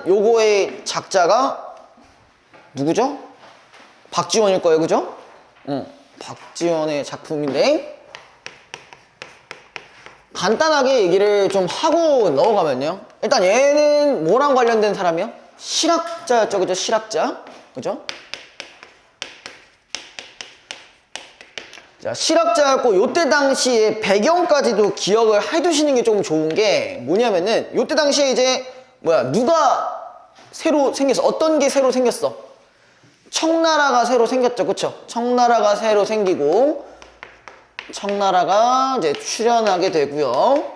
요거의 작자가 누구죠? 박지원일 거예요, 그죠? 박지원의 작품인데 간단하게 얘기를 좀 하고 넘어가면요. 일단 얘는 뭐랑 관련된 사람이요? 실학자였죠, 그죠? 실학자, 그죠? 자, 실학자였고 요때 당시에 배경까지도 기억을 해두시는 게 조금 좋은 게 뭐냐면은 요때 당시에 이제 누가 새로 생겼어? 어떤 게 새로 생겼어? 청나라가 새로 생겼죠, 그쵸? 청나라가 새로 생기고 청나라가 이제 출현하게 되고요.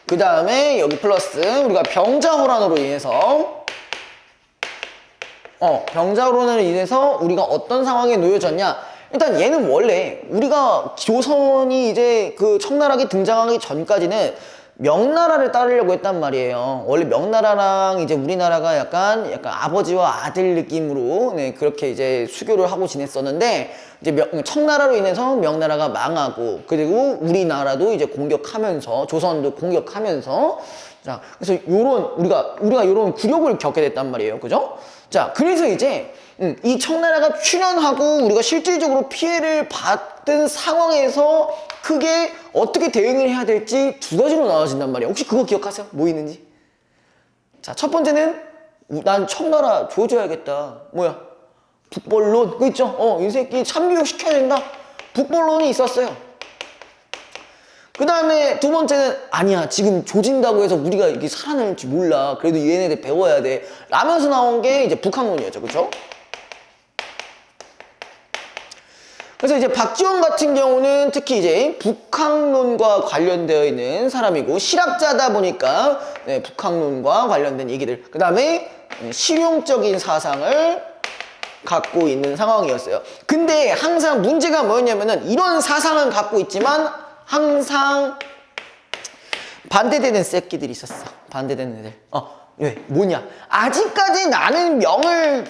그 다음에 여기 플러스 우리가 병자호란으로 인해서 병자호란으로 인해서 우리가 어떤 상황에 놓여졌냐? 일단 얘는 원래 우리가 조선이 이제 그 청나라가 등장하기 전까지는 명나라를 따르려고 했단 말이에요. 원래 명나라랑 이제 우리나라가 약간 아버지와 아들 느낌으로 그렇게 이제 수교를 하고 지냈었는데 이제 청나라로 인해서 명나라가 망하고 그리고 우리나라도 이제 공격하면서 조선도 공격하면서 자 그래서 우리가 요런 굴욕을 겪게 됐단 말이에요. 그죠? 자 그래서 이제 이 청나라가 출현하고 우리가 실질적으로 피해를 받은 상황에서 크게 어떻게 대응을 해야 될지 두 가지로 나눠진단 말이에요. 혹시 그거 기억하세요? 뭐 있는지? 자, 첫 번째는 난 청나라 조져야겠다. 북벌론. 그거 있죠? 이 새끼 참교육 시켜야 된다. 북벌론이 있었어요. 그 다음에 두 번째는 아니야 지금 조진다고 해서 우리가 이게 살아남을지 몰라. 그래도 얘네들 배워야 돼. 라면서 나온 게 이제 북한론이었죠. 그쵸? 그래서 이제 박지원 같은 경우는 특히 이제 북학론과 관련되어 있는 사람이고 실학자다 보니까 북학론과 관련된 얘기들 그 다음에 실용적인 사상을 갖고 있는 상황이었어요. 근데 항상 문제가 뭐였냐면은 이런 사상은 갖고 있지만 항상 반대되는 새끼들이 있었어. 반대되는 애들. 왜? 뭐냐? 아직까지 나는 명을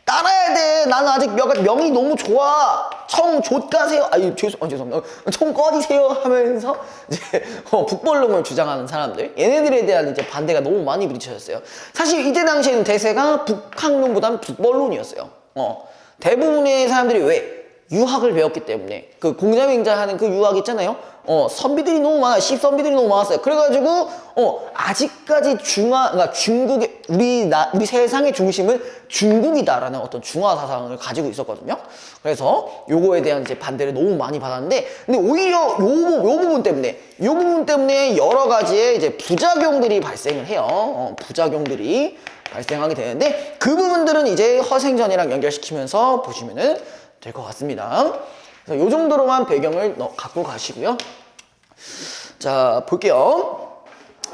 따라야 돼. 나는 아직 명이 너무 좋아. 청 좆가세요. 죄송합니다. 청 꺼지세요 하면서 이제 북벌론을 주장하는 사람들. 얘네들에 대한 이제 반대가 너무 많이 부딪혀졌어요. 사실 이때 당시에는 대세가 북학론보다는 북벌론이었어요. 대부분의 사람들이 왜? 유학을 배웠기 때문에 그 공자맹자 하는 그 유학 있잖아요. 선비들이 너무 많아. 선비들이 너무 많았어요. 그래가지고 아직까지 그러니까 중국의 우리 세상의 중심은 중국이다라는 어떤 중화 사상을 가지고 있었거든요. 그래서 요거에 대한 이제 반대를 너무 많이 받았는데 근데 오히려 요 부분 때문에 여러 가지의 이제 부작용들이 발생을 해요. 부작용들이 발생하게 되는데 그 부분들은 이제 허생전이랑 연결시키면서 보시면은 될 것 같습니다. 그래서 요 정도로만 배경을 갖고 가시고요. 자, 볼게요.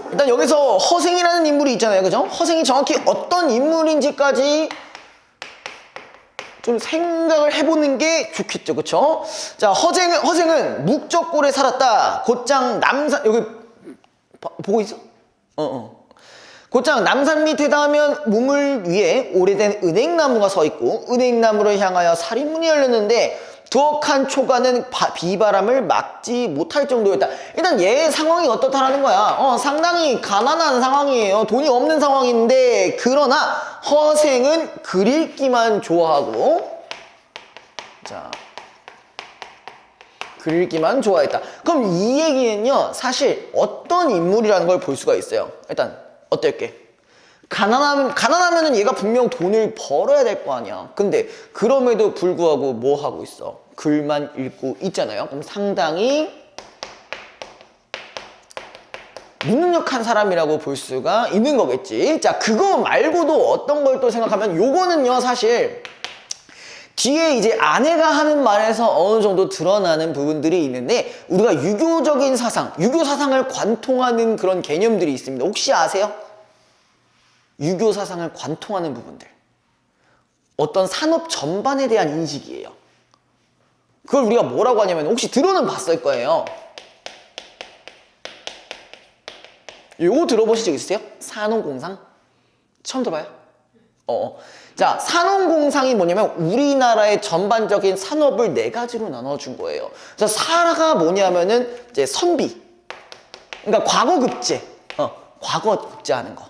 일단 여기서 허생이라는 인물이 있잖아요. 그죠? 허생이 정확히 어떤 인물인지까지 좀 생각을 해보는 게 좋겠죠. 그쵸? 자, 허생은 묵적골에 살았다. 곧장 남산, 여기, 보고 있어? 곧장 남산 밑에 닿으면 우물 위에 오래된 은행나무가 서 있고 은행나무를 향하여 살인문이 열렸는데 두억한 초가는 비바람을 막지 못할 정도였다. 일단 얘 상황이 어떻다라는 거야. 상당히 가난한 상황이에요. 돈이 없는 상황인데 그러나 허생은 글읽기만 좋아하고 자 글읽기만 좋아했다. 그럼 이 얘기는요 사실 어떤 인물이라는 걸 볼 수가 있어요. 일단 어떨게? 가난하면은 얘가 분명 돈을 벌어야 될 거 아니야. 근데 그럼에도 불구하고 뭐 하고 있어? 글만 읽고 있잖아요. 그럼 상당히 무능력한 사람이라고 볼 수가 있는 거겠지. 자, 그거 말고도 어떤 걸 또 생각하면 요거는요 사실 뒤에 이제 아내가 하는 말에서 어느 정도 드러나는 부분들이 있는데 우리가 유교 사상을 관통하는 그런 개념들이 있습니다. 혹시 아세요? 유교 사상을 관통하는 부분들. 어떤 산업 전반에 대한 인식이에요. 그걸 우리가 뭐라고 하냐면 혹시 들어는 봤을 거예요. 요거 들어보신 적 있으세요? 산업공상? 처음 들어봐요? 자, 산업공상이 뭐냐면 우리나라의 전반적인 산업을 네 가지로 나눠준 거예요. 그래서 사가 뭐냐면은 이제 선비. 그러니까 과거 급제. 과거 급제하는 거.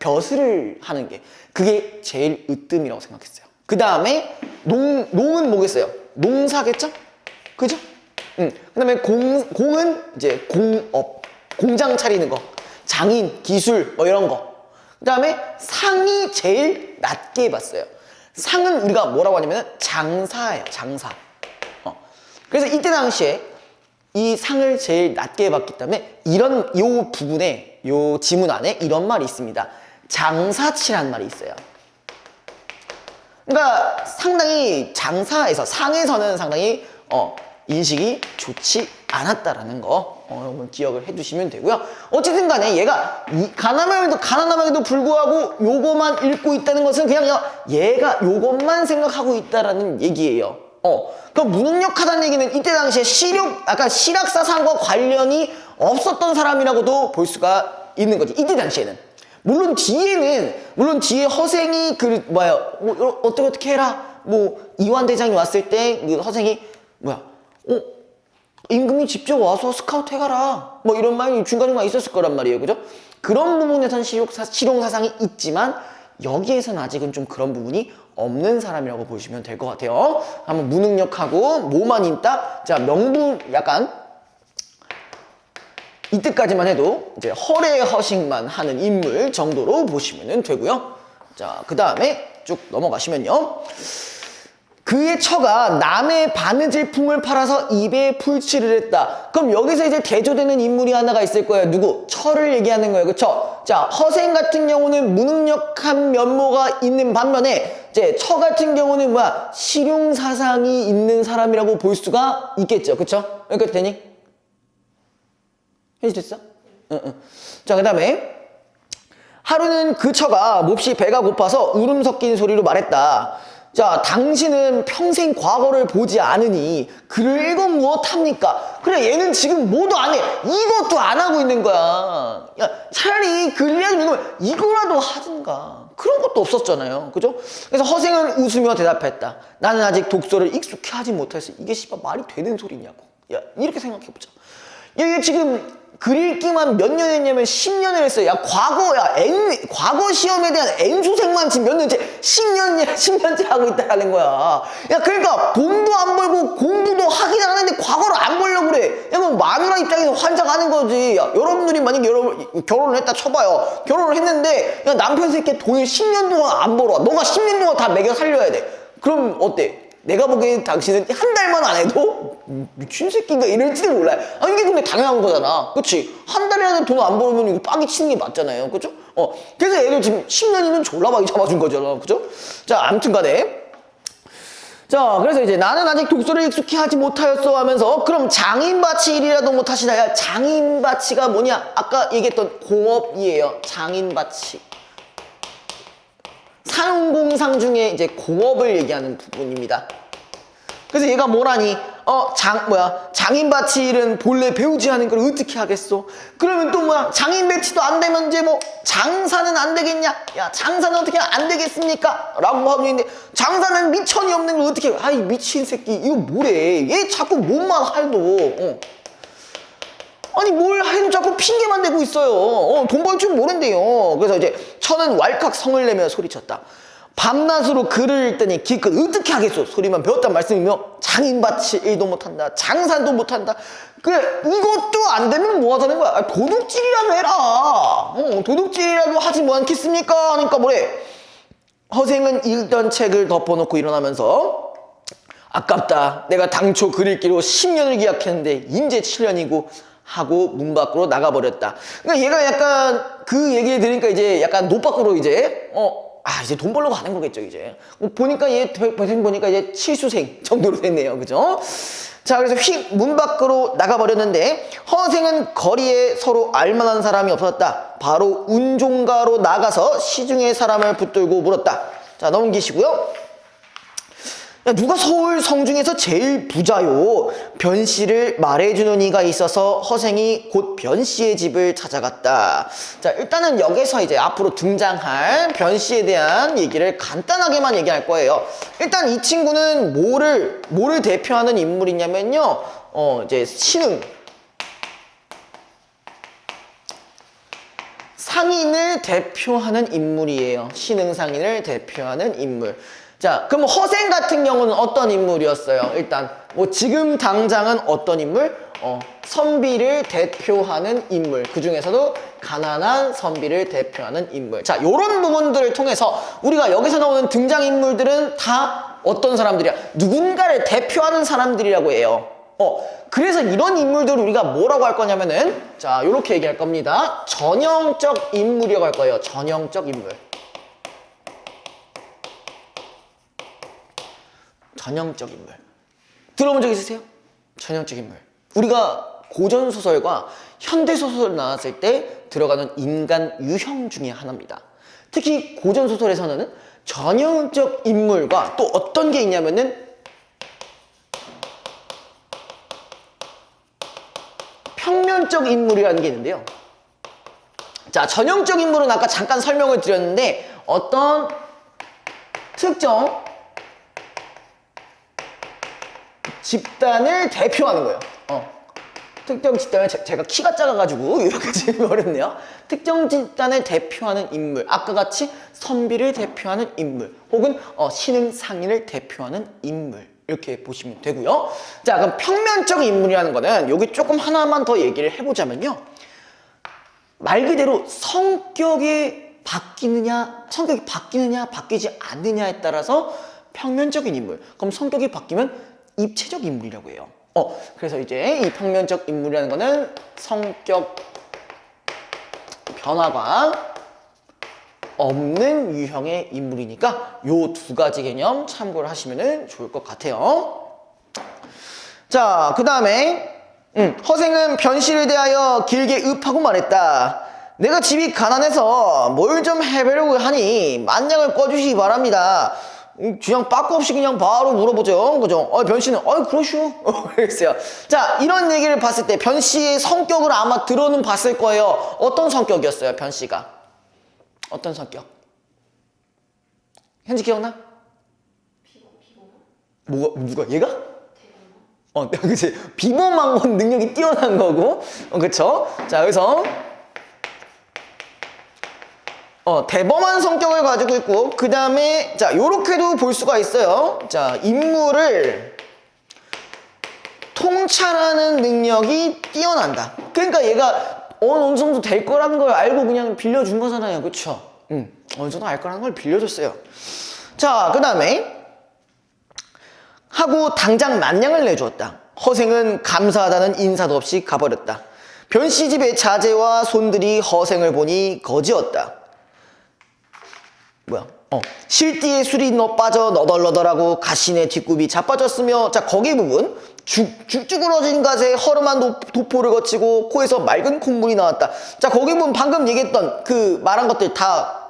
벼슬을 하는 게 그게 제일 으뜸이라고 생각했어요. 그 다음에 농은 뭐겠어요? 농사겠죠? 그죠? 그 다음에 공은 이제 공업, 공장 차리는 거, 장인, 기술 뭐 이런 거. 그 다음에 상이 제일 낮게 봤어요. 상은 우리가 뭐라고 하냐면 장사예요. 장사. 그래서 이때 당시에 이 상을 제일 낮게 봤기 때문에 요 부분에 요 지문 안에 이런 말이 있습니다. 장사치란 말이 있어요. 그러니까 상당히 장사에서 상에서는 상당히 인식이 좋지 않았다라는 거 여러분 기억을 해두시면 되고요. 어쨌든 간에 얘가 가난함에도 불구하고 요거만 읽고 있다는 것은 그냥 얘가 요것만 생각하고 있다라는 얘기예요. 그럼 무능력하다는 얘기는 이때 당시에 약간 실학사상과 관련이 없었던 사람이라고도 볼 수가 있는 거지. 이때 당시에는. 물론 뒤에 허생이 어떻게 해라. 이완대장이 왔을 때 그 허생이 임금이 직접 와서 스카우트 해가라. 이런 말이 중간중간 있었을 거란 말이에요. 그죠? 그런 부분에선 실용사상이 있지만 여기에서는 아직은 좀 그런 부분이 없는 사람이라고 보시면 될 것 같아요. 한번 무능력하고 뭐만 있다. 자, 약간 이때까지만 해도 이제 허례허식만 하는 인물 정도로 보시면 되고요. 자, 그 다음에 쭉 넘어가시면요. 그의 처가 남의 바느질 품을 팔아서 입에 풀칠을 했다. 그럼 여기서 이제 대조되는 인물이 하나가 있을 거예요. 누구? 처를 얘기하는 거예요. 그쵸? 자, 허생 같은 경우는 무능력한 면모가 있는 반면에 이제 처 같은 경우는 실용사상이 있는 사람이라고 볼 수가 있겠죠. 그쵸? 여기까지 되니? 해주됐어? 응. 자, 그 다음에 하루는 그 처가 몹시 배가 고파서 울음 섞인 소리로 말했다. 자, 당신은 평생 과거를 보지 않으니 글을 읽어 무엇합니까? 그래, 얘는 지금 뭐도 안 해. 이것도 안 하고 있는 거야. 야, 차라리 글이라도 이거라도 하든가. 그런 것도 없었잖아요. 그죠? 그래서 허생은 웃으며 대답했다. 나는 아직 독서를 익숙히 하지 못해서 이게 말이 되는 소리냐고. 야, 이렇게 생각해보자. 얘 지금 글 읽기만 몇 년 했냐면 10년을 했어요. 야, 과거 시험에 대한 N수생만 지금 몇 년째, 10년째 하고 있다라는 거야. 야, 그러니까 돈도 안 벌고 공부도 하긴 하는데 과거를 안 보려고 그래. 야, 마누라 입장에서 환장하는 거지. 야, 여러분들이 만약에 결혼을 했다 쳐봐요. 결혼을 했는데, 야, 남편 새끼 돈을 10년 동안 안 벌어. 너가 10년 동안 다 먹여 살려야 돼. 그럼 어때? 내가 보기엔 당신은 한 달만 안 해도 미친 새끼인가 이럴지도 몰라요. 이게 근데 당연한 거잖아. 그치? 한 달이라도 돈 안 벌면 이거 빠기 치는 게 맞잖아요. 그죠? 그래서 얘를 지금 10년이면 졸라박이 잡아준 거잖아. 그죠? 자, 아무튼 간에. 자, 그래서 이제 나는 아직 독서를 익숙히 하지 못하였어 하면서 그럼 장인바치 일이라도 못하시나? 야, 장인바치가 뭐냐? 아까 얘기했던 공업이에요. 장인바치. 산업공상 중에 이제 공업을 얘기하는 부분입니다. 그래서 얘가 뭐라니? 장인 바치일은 본래 배우지 않은 걸 어떻게 하겠어? 그러면 또 장인 배치도 안 되면 이제 장사는 안 되겠냐? 야, 장사는 어떻게 안 되겠습니까? 라고 하고 있는데 장사는 미천이 없는 걸 어떻게 해? 아이, 미친 새끼, 이거 뭐래? 얘 자꾸 몸만 할도. 아니, 뭘 해도 자꾸 핑계만 대고 있어요. 돈 벌 줄 모른대요. 그래서 이제 처는 왈칵 성을 내며 소리쳤다. 밤낮으로 글을 읽더니 기껏 어떻게 하겠소? 소리만 배웠단 말씀이며 장인밭이 일도 못한다. 장사도 못한다. 그래, 이것도 안 되면 뭐 하자는 거야? 도둑질이라도 해라. 도둑질이라도 하지 뭐 않겠습니까? 하니까 뭐래? 허생은 읽던 책을 덮어놓고 일어나면서 아깝다. 내가 당초 글 읽기로 10년을 기약했는데 임제 7년이고 하고 문 밖으로 나가버렸다. 그러니까 얘가 약간 그 얘기를 들으니까 이제 약간 노 밖으로 이제 이제 돈 벌러 가는 거겠죠, 이제. 보니까 보니까 이제 칠수생 정도로 됐네요. 그죠? 자, 그래서 휙 문 밖으로 나가버렸는데 허생은 거리에 서로 알만한 사람이 없었다. 바로 운종가로 나가서 시중의 사람을 붙들고 물었다. 자, 넘기시고요. 야, 누가 서울 성중에서 제일 부자요? 변씨를 말해주는 이가 있어서 허생이 곧 변씨의 집을 찾아갔다. 자, 일단은 여기서 이제 앞으로 등장할 변씨에 대한 얘기를 간단하게만 얘기할 거예요. 일단 이 친구는 뭐를 대표하는 인물이냐면요. 이제 신흥. 신흥상인을 대표하는 인물이에요. 신흥상인을 대표하는 인물. 자, 그럼 허생 같은 경우는 어떤 인물이었어요? 일단 뭐 지금 당장은 어떤 인물? 선비를 대표하는 인물. 그 중에서도 가난한 선비를 대표하는 인물. 자, 요런 부분들을 통해서 우리가 여기서 나오는 등장인물들은 다 어떤 사람들이야? 누군가를 대표하는 사람들이라고 해요. 그래서 이런 인물들을 우리가 뭐라고 할 거냐면은, 자, 요렇게 얘기할 겁니다. 전형적 인물이라고 할 거예요. 전형적 인물. 전형적 인물. 들어본 적 있으세요? 전형적 인물. 우리가 고전소설과 현대소설 나왔을 때 들어가는 인간 유형 중에 하나입니다. 특히 고전소설에서는 전형적 인물과 또 어떤 게 있냐면은 평면적 인물이라는 게 있는데요. 자, 전형적 인물은 아까 잠깐 설명을 드렸는데 어떤 특정 집단을 대표하는 거예요. 특정 집단을 제가 키가 작아가지고 이렇게 지금 어렵네요. 특정 집단을 대표하는 인물, 아까 같이 선비를 대표하는 인물, 혹은 신흥상인을 대표하는 인물, 이렇게 보시면 되고요. 자, 그럼 평면적 인물이라는 거는 여기 조금 하나만 더 얘기를 해보자면요, 말 그대로 성격이 바뀌느냐 바뀌지 않느냐에 따라서 평면적인 인물. 그럼 성격이 바뀌면 입체적 인물이라고 해요. 그래서 이제 이 평면적 인물이라는 거는 성격 변화가 없는 유형의 인물이니까 요 두 가지 개념 참고를 하시면 좋을 것 같아요. 자, 그 다음에 허생은 변씨를 대하여 길게 읍하고 말했다. 내가 집이 가난해서 뭘 좀 해보려고 하니 만냥을 꺼주시기 바랍니다. 그냥 빠꾸 없이 그냥 바로 물어보죠. 그죠? 변씨는, 그러시오. 그랬어요. 자, 이런 얘기를 봤을 때 변씨의 성격을 아마 들어는 봤을 거예요. 어떤 성격이었어요, 변씨가? 어떤 성격? 현지 기억나? 누가? 얘가? 그치. 비범한 건 능력이 뛰어난 거고. 그쵸? 자, 그래서 대범한 성격을 가지고 있고, 그 다음에, 자, 요렇게도 볼 수가 있어요. 자, 인물을 통찰하는 능력이 뛰어난다. 그러니까 얘가 어느 정도 될 거라는 걸 알고 그냥 빌려준 거잖아요. 그쵸? 어느 정도 알 거라는 걸 빌려줬어요. 자, 그 다음에, 하고 당장 만냥을 내주었다. 허생은 감사하다는 인사도 없이 가버렸다. 변씨 집의 자제와 손들이 허생을 보니 거지었다. 실띠에 술이 빠져 너덜너덜하고 가시네 뒷굽이 자빠졌으며, 자, 거기 부분 죽죽으러진 가세에 허름한 도포를 거치고 코에서 맑은 콧물이 나왔다. 자, 거기 부분 방금 얘기했던 그 말한 것들 다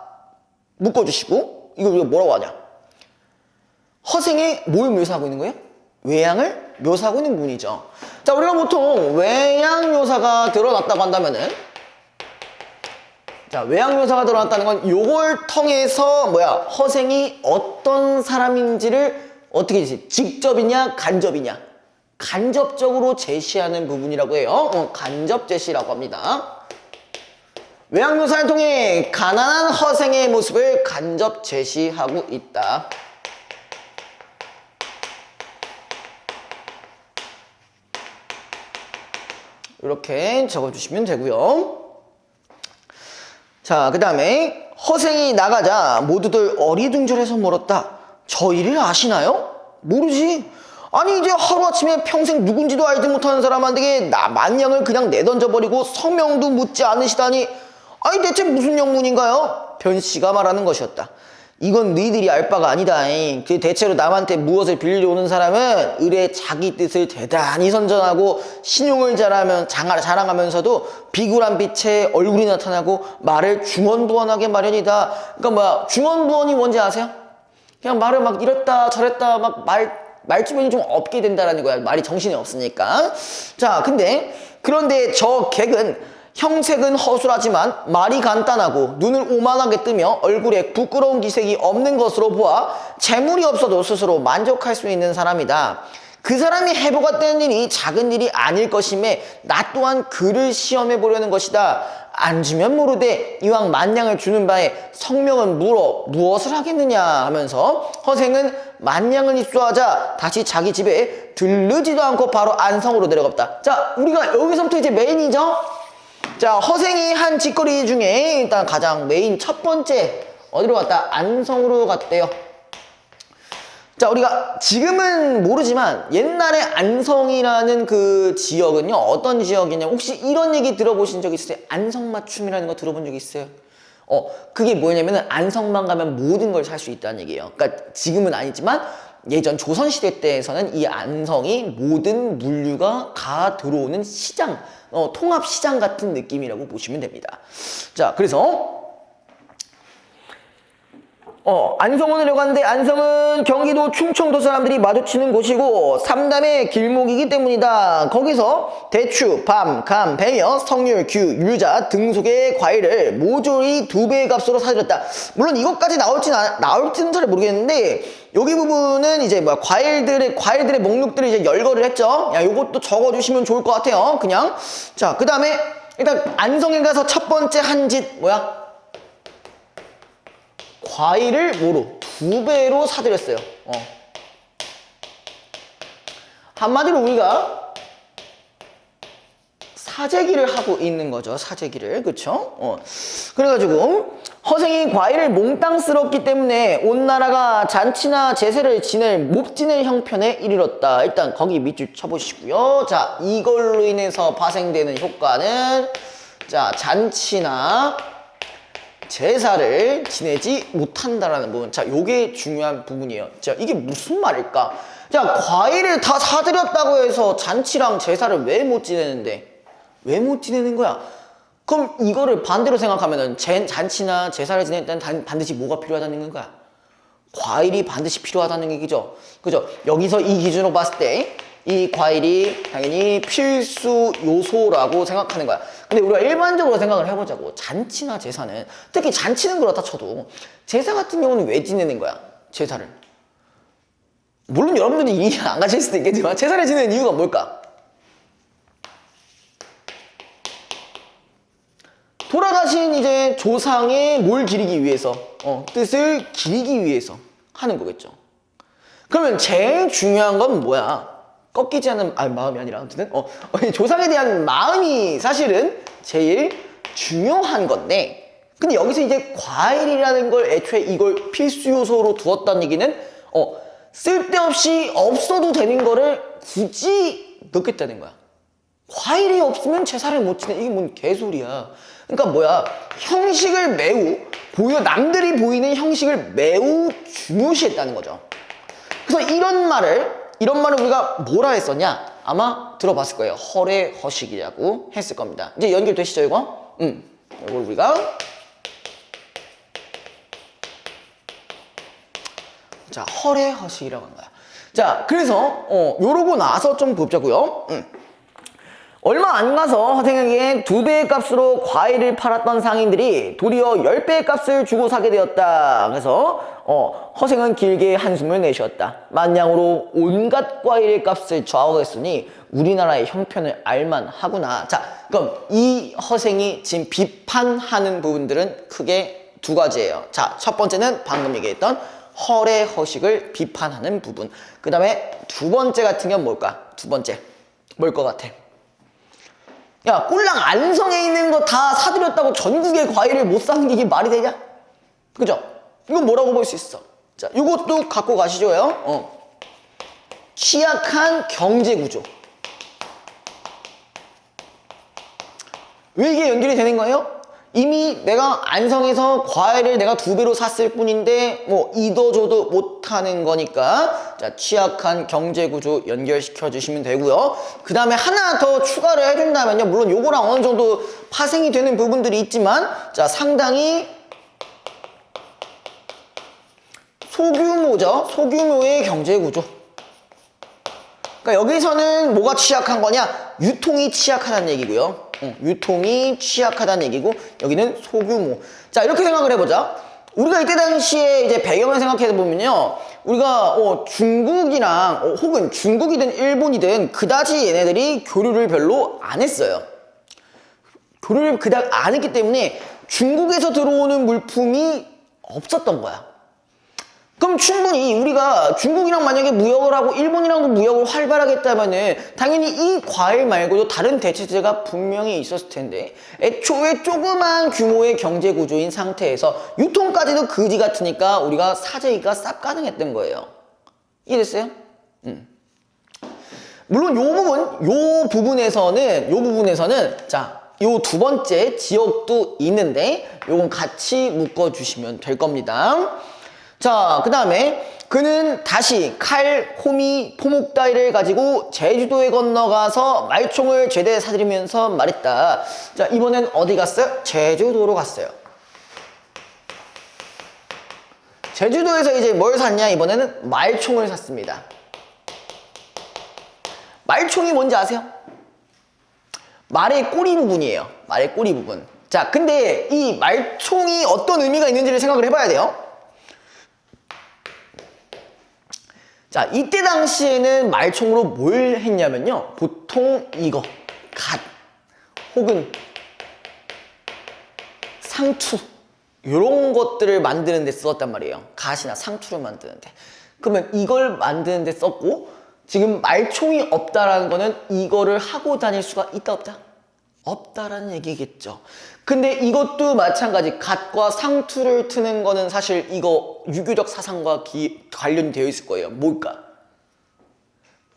묶어주시고, 이거 뭐라고 하냐? 허생의 뭘 묘사하고 있는 거예요? 외양을 묘사하고 있는 부분이죠. 자, 우리가 보통 외양 묘사가 드러났다고 한다면은, 자, 외양 묘사가 드러났다는 건 요걸 통해서 허생이 어떤 사람인지를 어떻게 직접이냐 간접이냐, 간접적으로 제시하는 부분이라고 해요. 간접 제시라고 합니다. 외양 묘사를 통해 가난한 허생의 모습을 간접 제시하고 있다. 이렇게 적어주시면 되고요. 자, 그 다음에 허생이 나가자 모두들 어리둥절해서 물었다. 저 일을 아시나요? 모르지. 아니, 이제 하루아침에 평생 누군지도 알지 못하는 사람한테 만냥을 그냥 내던져버리고 성명도 묻지 않으시다니, 아니 대체 무슨 영문인가요? 변씨가 말하는 것이었다. 이건 너희들이 알 바가 아니다. 그 대체로 남한테 무엇을 빌려오는 사람은 을의 자기 뜻을 대단히 선전하고 신용을 자랑하면서도 비굴한 빛에 얼굴이 나타나고 말을 중언부언하게 마련이다. 그러니까 중언부언이 뭔지 아세요? 그냥 말을 막 이랬다 저랬다 막 말주변이 좀 없게 된다라는 거야. 말이 정신이 없으니까. 자, 그런데 저 객은 형색은 허술하지만 말이 간단하고 눈을 오만하게 뜨며 얼굴에 부끄러운 기색이 없는 것으로 보아 재물이 없어도 스스로 만족할 수 있는 사람이다. 그 사람이 해보았다는 일이 작은 일이 아닐 것임에 나 또한 그를 시험해 보려는 것이다. 안 주면 모르되 이왕 만냥을 주는 바에 성명은 물어 무엇을 하겠느냐 하면서 허생은 만냥을 입수하자 다시 자기 집에 들르지도 않고 바로 안성으로 내려갔다. 자, 우리가 여기서부터 이제 메인이죠. 자, 허생이 한 짓거리 중에 일단 가장 메인 첫 번째 어디로 갔다? 안성으로 갔대요. 자, 우리가 지금은 모르지만 옛날에 안성이라는 그 지역은요, 어떤 지역이냐면 혹시 이런 얘기 들어보신 적 있으세요? 안성맞춤이라는 거 들어본 적 있어요? 그게 뭐냐면은 안성만 가면 모든 걸 살 수 있다는 얘기예요. 그러니까 지금은 아니지만 예전 조선시대 때에서는 이 안성이 모든 물류가 다 들어오는 시장, 통합시장 같은 느낌이라고 보시면 됩니다. 자, 그래서 안성으로 내려갔는데 안성은 경기도 충청도 사람들이 마주치는 곳이고 삼담의 길목이기 때문이다. 거기서 대추, 밤, 감, 배며 석률, 귤, 율자 등속의 과일을 모조리 2배의 값으로 사들였다. 물론 이것까지 나올지는 잘 모르겠는데 여기 부분은 이제 과일들의 목록들을 이제 열거를 했죠. 야, 요것도 적어주시면 좋을 것 같아요. 그냥. 자, 그 다음에 일단 안성에 가서 첫 번째 한 짓 뭐야? 과일을 뭐로? 2배로 사들였어요. 한마디로 우리가 사재기를 하고 있는 거죠. 사재기를. 그쵸? 그래가지고 허생이 과일을 몽땅 쓸었기 때문에 온 나라가 잔치나 제사를 못 지낼 형편에 이르렀다. 일단 거기 밑줄 쳐보시고요. 자, 이걸로 인해서 발생되는 효과는 자, 잔치나 제사를 지내지 못한다라는 부분. 자, 요게 중요한 부분이에요. 자, 이게 무슨 말일까? 자, 과일을 다 사들였다고 해서 잔치랑 제사를 왜 못 지내는데? 왜 못 지내는 거야? 그럼 이거를 반대로 생각하면은 잔치나 제사를 지낼 때는 반드시 뭐가 필요하다는 거야? 과일이 반드시 필요하다는 얘기죠. 그죠? 여기서 이 기준으로 봤을 때 이 과일이 당연히 필수 요소라고 생각하는 거야. 근데 우리가 일반적으로 생각을 해보자고. 잔치나 제사는, 특히 잔치는 그렇다 쳐도 제사 같은 경우는 왜 지내는 거야? 제사를. 물론 여러분들이 이해 안 가실 수도 있겠지만 제사를 지내는 이유가 뭘까? 돌아가신 이제 조상의 뭘 기리기 위해서, 뜻을 기리기 위해서 하는 거겠죠. 그러면 제일 중요한 건 뭐야? 꺾이지 않는 마음이 아니라 아무튼 조상에 대한 마음이 사실은 제일 중요한 건데, 근데 여기서 이제 과일이라는 걸 애초에 이걸 필수 요소로 두었다는 얘기는 쓸데없이 없어도 되는 거를 굳이 넣겠다는 거야. 과일이 없으면 제사를 못 지내. 이게 뭔 개소리야. 그러니까 뭐야, 형식을 남들이 보이는 형식을 매우 중요시했다는 거죠. 그래서 이런 말을 우리가 뭐라 했었냐? 아마 들어봤을 거예요. 허례허식이라고 했을 겁니다. 이제 연결되시죠, 이거? 이걸 우리가 자, 허례허식이라고 한 거야. 자, 그래서 요러고 나서 좀 보자고요. 얼마 안 가서 허생에게 2배의 값으로 과일을 팔았던 상인들이 도리어 10배의 값을 주고 사게 되었다. 그래서 허생은 길게 한숨을 내쉬었다. 만냥으로 온갖 과일의 값을 좌우했으니 우리나라의 형편을 알만하구나. 자, 그럼 이 허생이 지금 비판하는 부분들은 크게 2가지예요. 자, 첫 번째는 방금 얘기했던 허례허식을 비판하는 부분. 그 다음에 2번째 같은 건 뭘까? 2번째 뭘 것 같아? 야, 꼴랑 안성에 있는 거 다 사들였다고 전국의 과일을 못 사는 게 이게 말이 되냐? 그죠? 이건 뭐라고 볼 수 있어? 자, 이것도 갖고 가시죠요. 취약한 경제구조. 왜 이게 연결이 되는 거예요? 이미 내가 안성에서 과일을 내가 2배로 샀을 뿐인데 뭐 이도저도 못하는 거니까, 자, 취약한 경제구조 연결시켜 주시면 되고요. 그 다음에 하나 더 추가를 해준다면요, 물론 요거랑 어느 정도 파생이 되는 부분들이 있지만, 자, 상당히 소규모죠. 소규모의 경제구조. 그러니까 여기서는 뭐가 취약한 거냐? 유통이 취약하다는 얘기고요. 유통이 취약하다는 얘기고, 여기는 소규모. 자, 이렇게 생각을 해보자. 우리가 이때 당시에 이제 배경을 생각해 보면요, 우리가 중국이랑 혹은 중국이든 일본이든 그다지 얘네들이 교류를 별로 안 했어요. 교류를 그닥 안 했기 때문에 중국에서 들어오는 물품이 없었던 거야. 그럼 충분히 우리가 중국이랑 만약에 무역을 하고 일본이랑도 무역을 활발하게 했다면은 당연히 이 과일 말고도 다른 대체재가 분명히 있었을 텐데 애초에 조그만 규모의 경제 구조인 상태에서 유통까지도 그지 같으니까 우리가 사재기가 싹 가능했던 거예요. 이해됐어요? 물론 요 부분에서는 자, 요 두 번째 지역도 있는데 요건 같이 묶어주시면 될 겁니다. 자, 그 다음에 그는 다시 칼, 호미, 포목 따위를 가지고 제주도에 건너가서 말총을 제대 사들이면서 말했다. 자, 이번엔 어디 갔어요? 제주도로 갔어요. 제주도에서 이제 뭘 샀냐? 이번에는 말총을 샀습니다. 말총이 뭔지 아세요? 말의 꼬리 부분이에요. 말의 꼬리 부분. 자, 근데 이 말총이 어떤 의미가 있는지를 생각을 해봐야 돼요. 자, 이때 당시에는 말총으로 뭘 했냐면요. 보통 이거, 갓, 혹은 상투, 이런 것들을 만드는 데 썼단 말이에요. 갓이나 상투를 만드는데. 그러면 이걸 만드는 데 썼고, 지금 말총이 없다라는 거는 이거를 하고 다닐 수가 있다 없다? 없다라는 얘기겠죠. 근데 이것도 마찬가지. 갓과 상투를 트는 거는 사실 이거 유교적 사상과 관련이 되어 있을 거예요. 뭘까?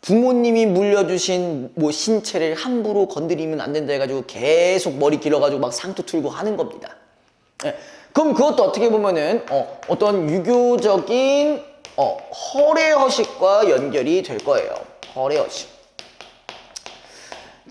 부모님이 물려주신 뭐 신체를 함부로 건드리면 안 된다 해가지고 계속 머리 길어가지고 막 상투 틀고 하는 겁니다. 네. 그럼 그것도 어떻게 보면은 어떤 유교적인 허례허식과 연결이 될 거예요. 허례허식.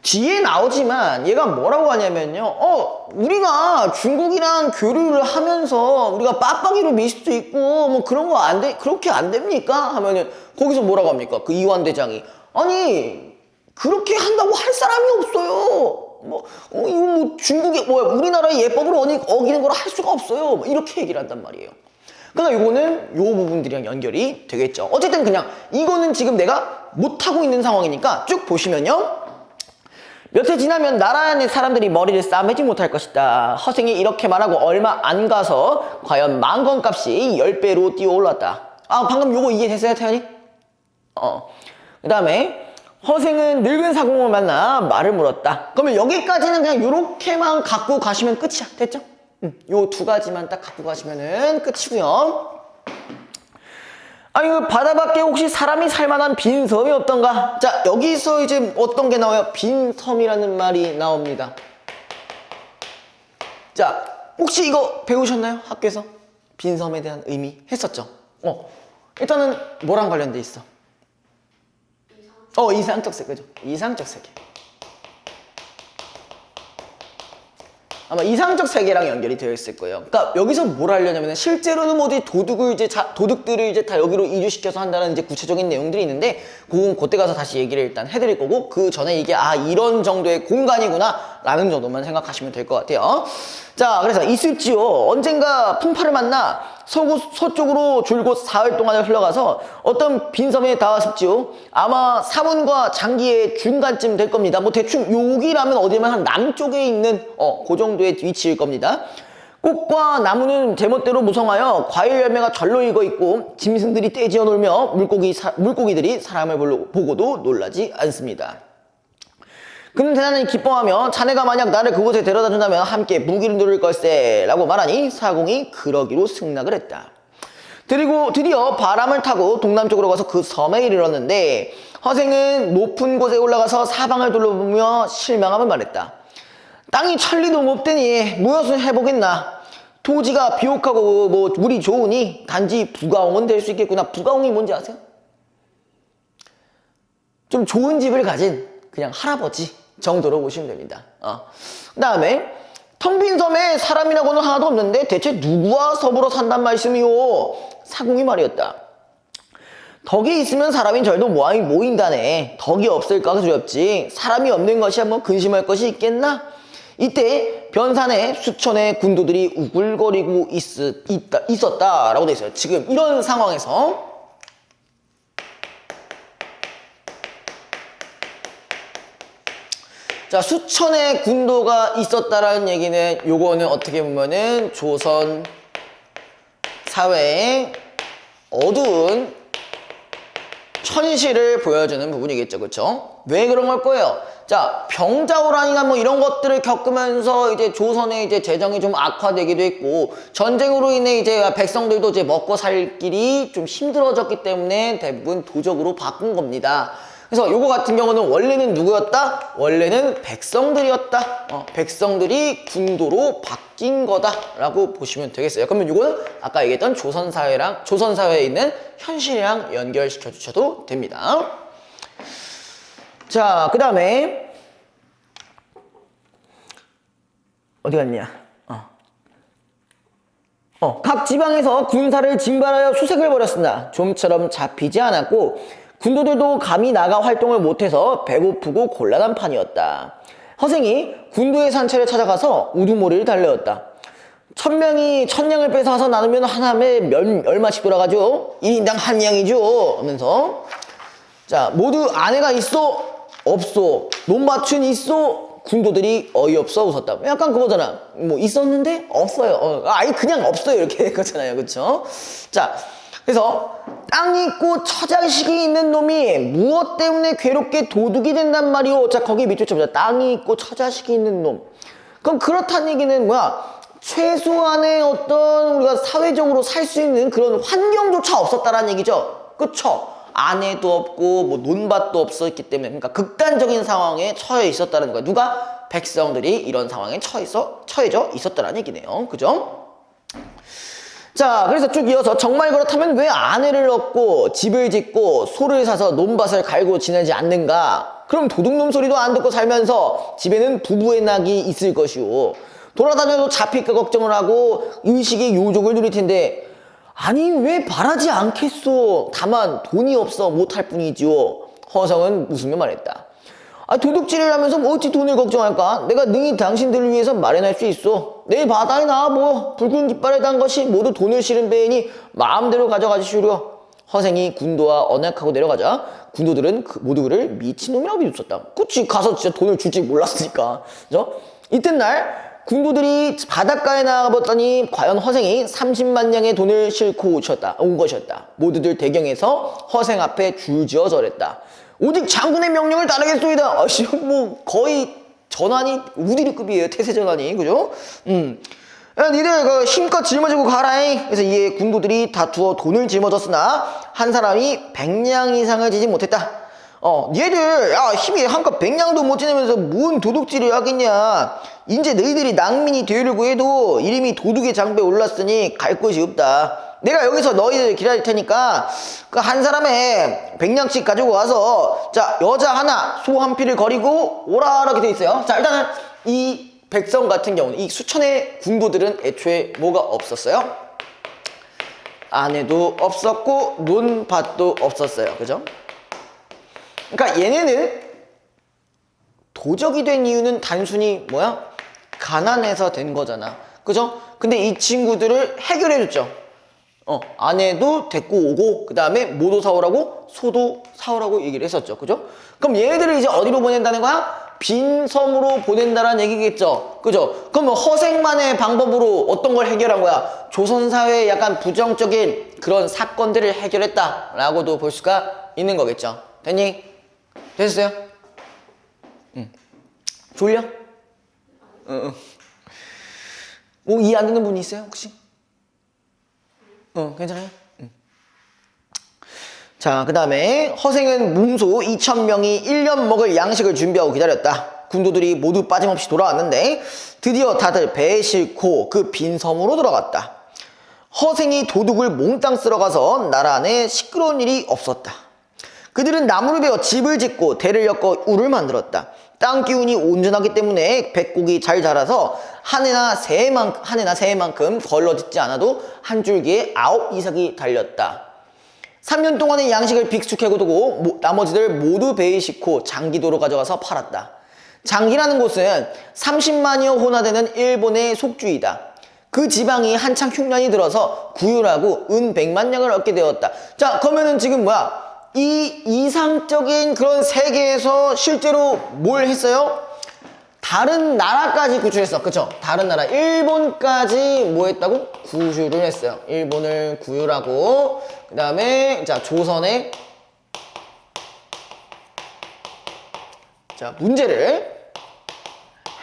뒤에 나오지만 얘가 뭐라고 하냐면요. 우리가 중국이랑 교류를 하면서 우리가 빡빡이로 밀 수도 있고 뭐 그런 거 안 돼, 그렇게 안 됩니까? 하면은 거기서 뭐라고 합니까? 그 이완대장이 아니 그렇게 한다고 할 사람이 없어요. 이거 뭐 중국의 우리나라의 예법을 어기는 거라 할 수가 없어요. 뭐 이렇게 얘기를 한단 말이에요. 그러니까 요거는 요 부분들이랑 연결이 되겠죠. 어쨌든 그냥 이거는 지금 내가 못하고 있는 상황이니까 쭉 보시면요. 몇 해 지나면 나라 안의 사람들이 머리를 싸매지 못할 것이다. 허생이 이렇게 말하고 얼마 안 가서 과연 만건값이 10배로 뛰어올랐다. 아, 방금 요거 이해됐어요, 태연이? 그 다음에 허생은 늙은 사공을 만나 말을 물었다. 그러면 여기까지는 그냥 요렇게만 갖고 가시면 끝이야. 됐죠? 요 두 가지만 딱 갖고 가시면은 끝이고요. 아니, 그 바다 밖에 혹시 사람이 살만한 빈 섬이 없던가? 자, 여기서 이제 어떤 게 나와요? 빈 섬이라는 말이 나옵니다. 자, 혹시 이거 배우셨나요? 학교에서? 빈 섬에 대한 의미 했었죠? 일단은 뭐랑 관련돼 있어? 이상적 세계, 그죠? 이상적 세계. 아마 이상적 세계랑 연결이 되어 있을 거예요. 그러니까 여기서 뭘 하려냐면 실제로는 어디 도둑들을 이제 다 여기로 이주시켜서 한다는 이제 구체적인 내용들이 있는데 그건 그때 가서 다시 얘기를 일단 해드릴 거고 그 전에 이게 이런 정도의 공간이구나 라는 정도만 생각하시면 될 것 같아요. 자, 그래서 있을지요. 언젠가 풍파를 만나 서쪽으로 줄곧 사흘 동안을 흘러가서 어떤 빈섬에 닿았을지요. 아마 사문과 장기의 중간쯤 될 겁니다. 뭐 대충 여기라면 어디면 한 남쪽에 있는 그 정도의 위치일 겁니다. 꽃과 나무는 제멋대로 무성하여 과일 열매가 절로 익어 있고 짐승들이 떼지어 놀며 물고기들이 사람을 보고도 놀라지 않습니다. 그는 대단히 기뻐하며 자네가 만약 나를 그곳에 데려다 준다면 함께 무기를 누를 걸세 라고 말하니 사공이 그러기로 승낙을 했다. 그리고 드디어 바람을 타고 동남쪽으로 가서 그 섬에 이르렀는데 허생은 높은 곳에 올라가서 사방을 둘러보며 실망함을 말했다. 땅이 천리도 못되니 무엇을 해보겠나. 토지가 비옥하고 뭐 물이 좋으니 단지 부가홍은 될 수 있겠구나. 부가홍이 뭔지 아세요? 좀 좋은 집을 가진 그냥 할아버지 정도로 보시면 됩니다. 그 다음에 텅 빈 섬에 사람이라고는 하나도 없는데 대체 누구와 서불어 산단 말씀이오? 사공이 말이었다. 덕이 있으면 사람이 절도 모인다네. 덕이 없을까 두렵지. 사람이 없는 것이야 뭐 근심할 것이 있겠나? 이때 변산에 수천의 군도들이 우글거리고 있었다라고 돼 있어요. 지금 이런 상황에서 자, 수천의 군도가 있었다라는 얘기는 요거는 어떻게 보면은 조선 사회의 어두운 현실을 보여주는 부분이겠죠. 그쵸? 왜 그런 걸 거예요? 자, 병자호란이나 뭐 이런 것들을 겪으면서 이제 조선의 이제 재정이 좀 악화되기도 했고, 전쟁으로 인해 이제 백성들도 이제 먹고 살 길이 좀 힘들어졌기 때문에 대부분 도적으로 바꾼 겁니다. 그래서 요거 같은 경우는 원래는 누구였다? 원래는 백성들이었다. 백성들이 군도로 바뀐 거다라고 보시면 되겠어요. 그러면 요거는 아까 얘기했던 조선사회에 있는 현실이랑 연결시켜 주셔도 됩니다. 자, 그 다음에 어디 갔냐? 각 지방에서 군사를 징발하여 수색을 벌였으나 좀처럼 잡히지 않았고 군도들도 감히 나가 활동을 못해서 배고프고 곤란한 판이었다. 허생이 군도의 산채를 찾아가서 우두머리를 달래었다. 1000명이 1000냥을 뺏어와서 나누면 하나에 얼마씩 돌아가죠? 1인당 한 냥이죠? 하면서 자, 모두 아내가 있어? 없어. 논밭은 있어? 군도들이 어이없어 웃었다. 약간 그거잖아. 뭐 있었는데 없어요. 아니 그냥 없어요. 이렇게 그거잖아요. 그쵸? 자, 그래서 땅 있고 처자식이 있는 놈이 무엇 때문에 괴롭게 도둑이 된단 말이오. 자, 거기 밑줄 쳐보자. 땅이 있고 처자식이 있는 놈. 그럼 그렇다는 얘기는 뭐야? 최소한의 어떤 우리가 사회적으로 살 수 있는 그런 환경조차 없었다라는 얘기죠. 그쵸? 아내도 없고 뭐 논밭도 없었기 때문에, 그러니까 극단적인 상황에 처해 있었다는 거야. 누가? 백성들이 이런 상황에 처해져 있었다는 얘기네요. 그죠? 자, 그래서 쭉 이어서 정말 그렇다면 왜 아내를 얻고 집을 짓고 소를 사서 논밭을 갈고 지내지 않는가? 그럼 도둑놈 소리도 안 듣고 살면서 집에는 부부의 낙이 있을 것이오. 돌아다녀도 잡힐까 걱정을 하고 의식의 요족을 누릴 텐데, 아니 왜 바라지 않겠소? 다만 돈이 없어 못할 뿐이지요. 허성은 웃으며 말했다. 도둑질을 하면서 뭐 어찌 돈을 걱정할까? 내가 능히 당신들을 위해서 마련할 수 있어. 내일 바다에 나와 뭐 붉은 깃발에 단 것이 모두 돈을 실은 배이니 마음대로 가져가시오려. 허생이 군도와 언약하고 내려가자 군도들은 모두 그를 미친놈이라고 비웃었다. 그치, 가서 진짜 돈을 줄지 몰랐으니까. 그죠? 이튿날 군도들이 바닷가에 나가봤더니 과연 허생이 30만 냥의 돈을 싣고 온 것이었다. 모두들 대경에서 허생 앞에 줄지어 절했다. 오직 장군의 명령을 따르겠소이다. 뭐 거의 전환이 우디르급이에요. 태세 전환이. 그죠? 야, 니들 그 힘껏 짊어지고 가라잉. 그래서 이에 군도들이 다투어 돈을 짊어졌으나 한 사람이 100냥 이상을 지지 못했다. 얘들 야 힘이 한껏 100냥도 못 지내면서 뭔 도둑질을 하겠냐. 이제 너희들이 낭민이 되려고 해도 이름이 도둑의 장부에 올랐으니 갈 곳이 없다. 내가 여기서 너희들 기다릴 테니까 그 한 사람에 100냥씩 가지고 와서 자, 여자 하나 소 한 피를 거리고 오라 이렇게 돼 있어요. 자, 일단은 이 백성 같은 경우는 이 수천의 군도들은 애초에 뭐가 없었어요? 아내도 없었고 논밭도 없었어요. 그죠? 그러니까 얘네는 도적이 된 이유는 단순히 뭐야? 가난해서 된 거잖아. 그죠? 근데 이 친구들을 해결해줬죠. 아내도 데리고 오고 그 다음에 뭐도 사오라고? 소도 사오라고 얘기를 했었죠. 그죠? 그럼 얘네들을 이제 어디로 보낸다는 거야? 빈 섬으로 보낸다라는 얘기겠죠. 그죠? 그럼 허생만의 방법으로 어떤 걸 해결한 거야? 조선사회의 약간 부정적인 그런 사건들을 해결했다라고도 볼 수가 있는 거겠죠. 됐니? 됐어요? 졸려? 뭐 이해 안 되는 분이 있어요 혹시? 괜찮아요? 자, 그 다음에 허생은 문소 2000명이 1년 먹을 양식을 준비하고 기다렸다. 군도들이 모두 빠짐없이 돌아왔는데 드디어 다들 배에 싣고 그 빈 섬으로 들어갔다. 허생이 도둑을 몽땅 쓸어가서 나라 안에 시끄러운 일이 없었다. 그들은 나무를 베어 집을 짓고 대를 엮어 우를 만들었다. 땅 기운이 온전하기 때문에 백곡이 잘 자라서 한 해나 새해만큼 걸러짓지 않아도 한 줄기에 9 이삭이 달렸다. 3년 동안의 양식을 빅숙하게 두고 나머지들 모두 배에 싣고 장기도로 가져가서 팔았다. 장기라는 곳은 30만여 호나 되는 일본의 속주이다. 그 지방이 한창 흉년이 들어서 구휼하고 은 100만 냥을 얻게 되었다. 자, 그러면은 지금 뭐야? 이 이상적인 그런 세계에서 실제로 뭘 했어요? 다른 나라까지 구출했어. 그쵸? 다른 나라 일본까지 뭐 했다고? 구출을 했어요. 일본을 구휼하고 그 다음에 자 조선의 자 문제를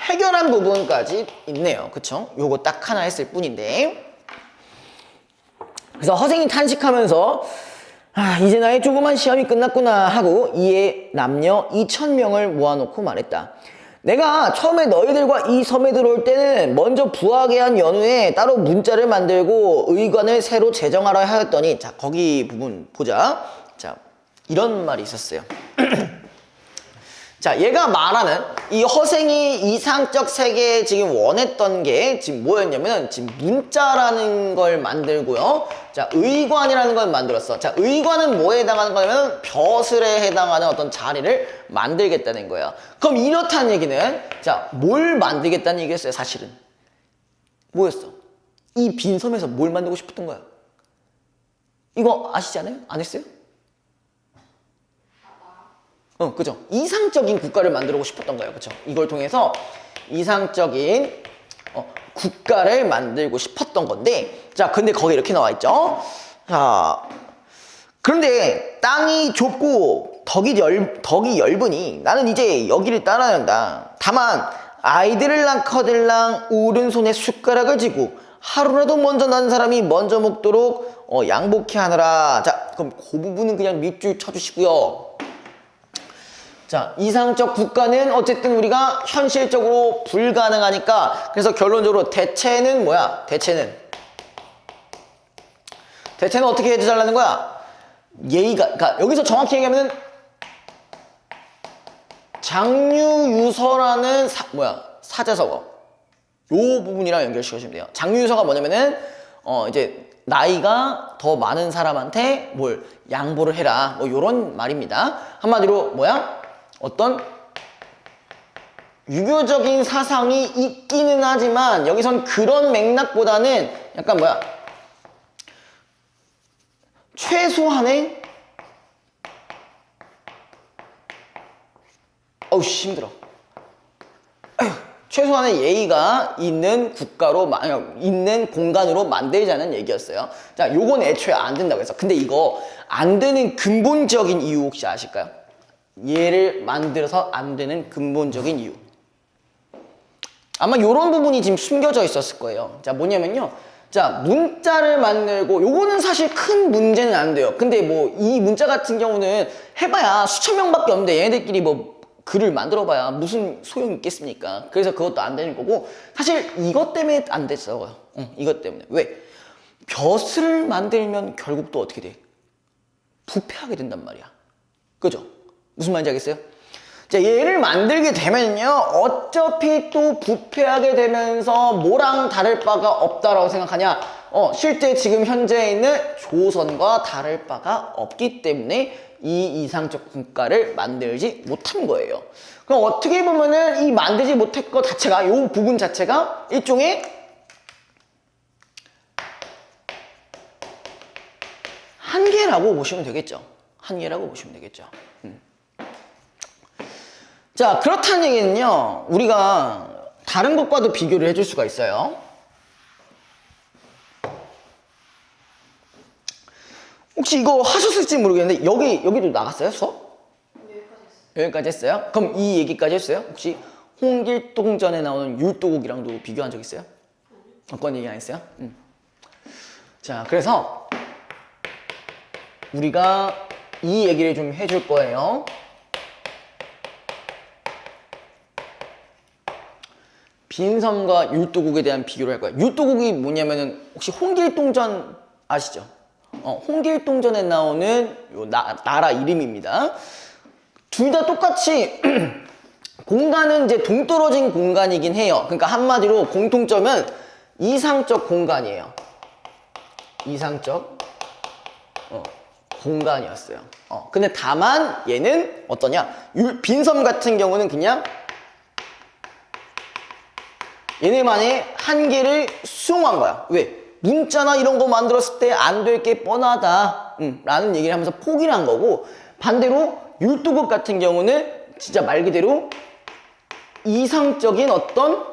해결한 부분까지 있네요. 그쵸? 요거 딱 하나 했을 뿐인데 그래서 허생이 탄식하면서 아, 이제 나의 조그만 시험이 끝났구나 하고 이에 남녀 2,000명을 모아놓고 말했다. 내가 처음에 너희들과 이 섬에 들어올 때는 먼저 부하게 한 연후에 따로 문자를 만들고 의관을 새로 제정하라 하였더니 자 거기 부분 보자. 자 이런 말이 있었어요. 자 얘가 말하는 이 허생이 이상적 세계에 지금 원했던 게 지금 뭐였냐면 지금 문자라는 걸 만들고요. 자 의관이라는 걸 만들었어. 자 의관은 뭐에 해당하는 거냐면 벼슬에 해당하는 어떤 자리를 만들겠다는 거예요. 그럼 이렇다는 얘기는 자 뭘 만들겠다는 얘기였어요. 사실은 뭐였어? 이 빈 섬에서 뭘 만들고 싶었던 거야? 이거 아시지 않아요? 안 했어요? 그죠? 이상적인 국가를 만들고 싶었던 거예요. 그죠? 이걸 통해서 이상적인 국가를 만들고 싶었던 건데, 자, 근데 거기 이렇게 나와 있죠? 자, 그런데 땅이 좁고 덕이 엷으니 나는 이제 여기를 따라야 한다. 다만, 아이들을 낳거들랑 오른손에 숟가락을 쥐고 하루라도 먼저 난 사람이 먼저 먹도록 양복해 하느라. 자, 그럼 그 부분은 그냥 밑줄 쳐주시고요. 자, 이상적 국가는 어쨌든 우리가 현실적으로 불가능하니까 그래서 결론적으로 대체는 뭐야? 대체는 어떻게 해달라는 거야? 예의가, 그러니까 여기서 정확히 얘기하면 장유유서라는 사자성어 요 부분이랑 연결시켜주시면 돼요. 장유유서가 뭐냐면은 이제 나이가 더 많은 사람한테 뭘 양보를 해라 뭐 요런 말입니다. 한마디로 뭐야? 어떤 유교적인 사상이 있기는 하지만 여기선 그런 맥락보다는 약간 최소한의 힘들어. 최소한의 예의가 있는 국가로 있는 공간으로 만들자는 얘기였어요. 자, 요건 애초에 안 된다고 해서. 근데 이거 안 되는 근본적인 이유 혹시 아실까요? 얘를 만들어서 안 되는 근본적인 이유. 아마 이런 부분이 지금 숨겨져 있었을 거예요. 자, 뭐냐면요. 자, 문자를 만들고, 요거는 사실 큰 문제는 안 돼요. 근데 뭐, 이 문자 같은 경우는 해봐야 수천 명밖에 없는데 얘네들끼리 뭐, 글을 만들어봐야 무슨 소용이 있겠습니까? 그래서 그것도 안 되는 거고, 사실 이것 때문에 안 됐어요. 이것 때문에. 왜? 벼슬을 만들면 결국 또 어떻게 돼? 부패하게 된단 말이야. 그죠? 무슨 말인지 알겠어요? 자, 얘를 만들게 되면요, 어차피 또 부패하게 되면서 뭐랑 다를 바가 없다라고 생각하냐? 실제 지금 현재 있는 조선과 다를 바가 없기 때문에 이 이상적 국가를 만들지 못한 거예요. 그럼 어떻게 보면은 이 만들지 못한 것 자체가, 이 부분 자체가 일종의 한계라고 보시면 되겠죠. 한계라고 보시면 되겠죠. 자, 그렇다는 얘기는요, 우리가 다른 것과도 비교를 해줄 수가 있어요. 혹시 이거 하셨을지 모르겠는데, 여기도 나갔어요, 수업? 네, 여기까지 했어요. 여기까지 했어요? 그럼 이 얘기까지 했어요? 혹시 홍길동전에 나오는 율도국이랑도 비교한 적 있어요? 어떤 얘기 안 했어요? 자, 그래서 우리가 이 얘기를 좀 해줄 거예요. 빈섬과 율도국에 대한 비교를 할 거예요. 율도국이 뭐냐면은 혹시 홍길동전 아시죠? 홍길동전에 나오는 요 나라 이름입니다. 둘 다 똑같이 공간은 이제 동떨어진 공간이긴 해요. 그러니까 한마디로 공통점은 이상적 공간이에요. 이상적 공간이었어요. 근데 다만 얘는 어떠냐? 빈섬 같은 경우는 그냥 얘네만의 한계를 수용한 거야. 왜? 문자나 이런 거 만들었을 때 안 될 게 뻔하다 라는 얘기를 하면서 포기를 한 거고, 반대로 율도국 같은 경우는 진짜 말 그대로 이상적인 어떤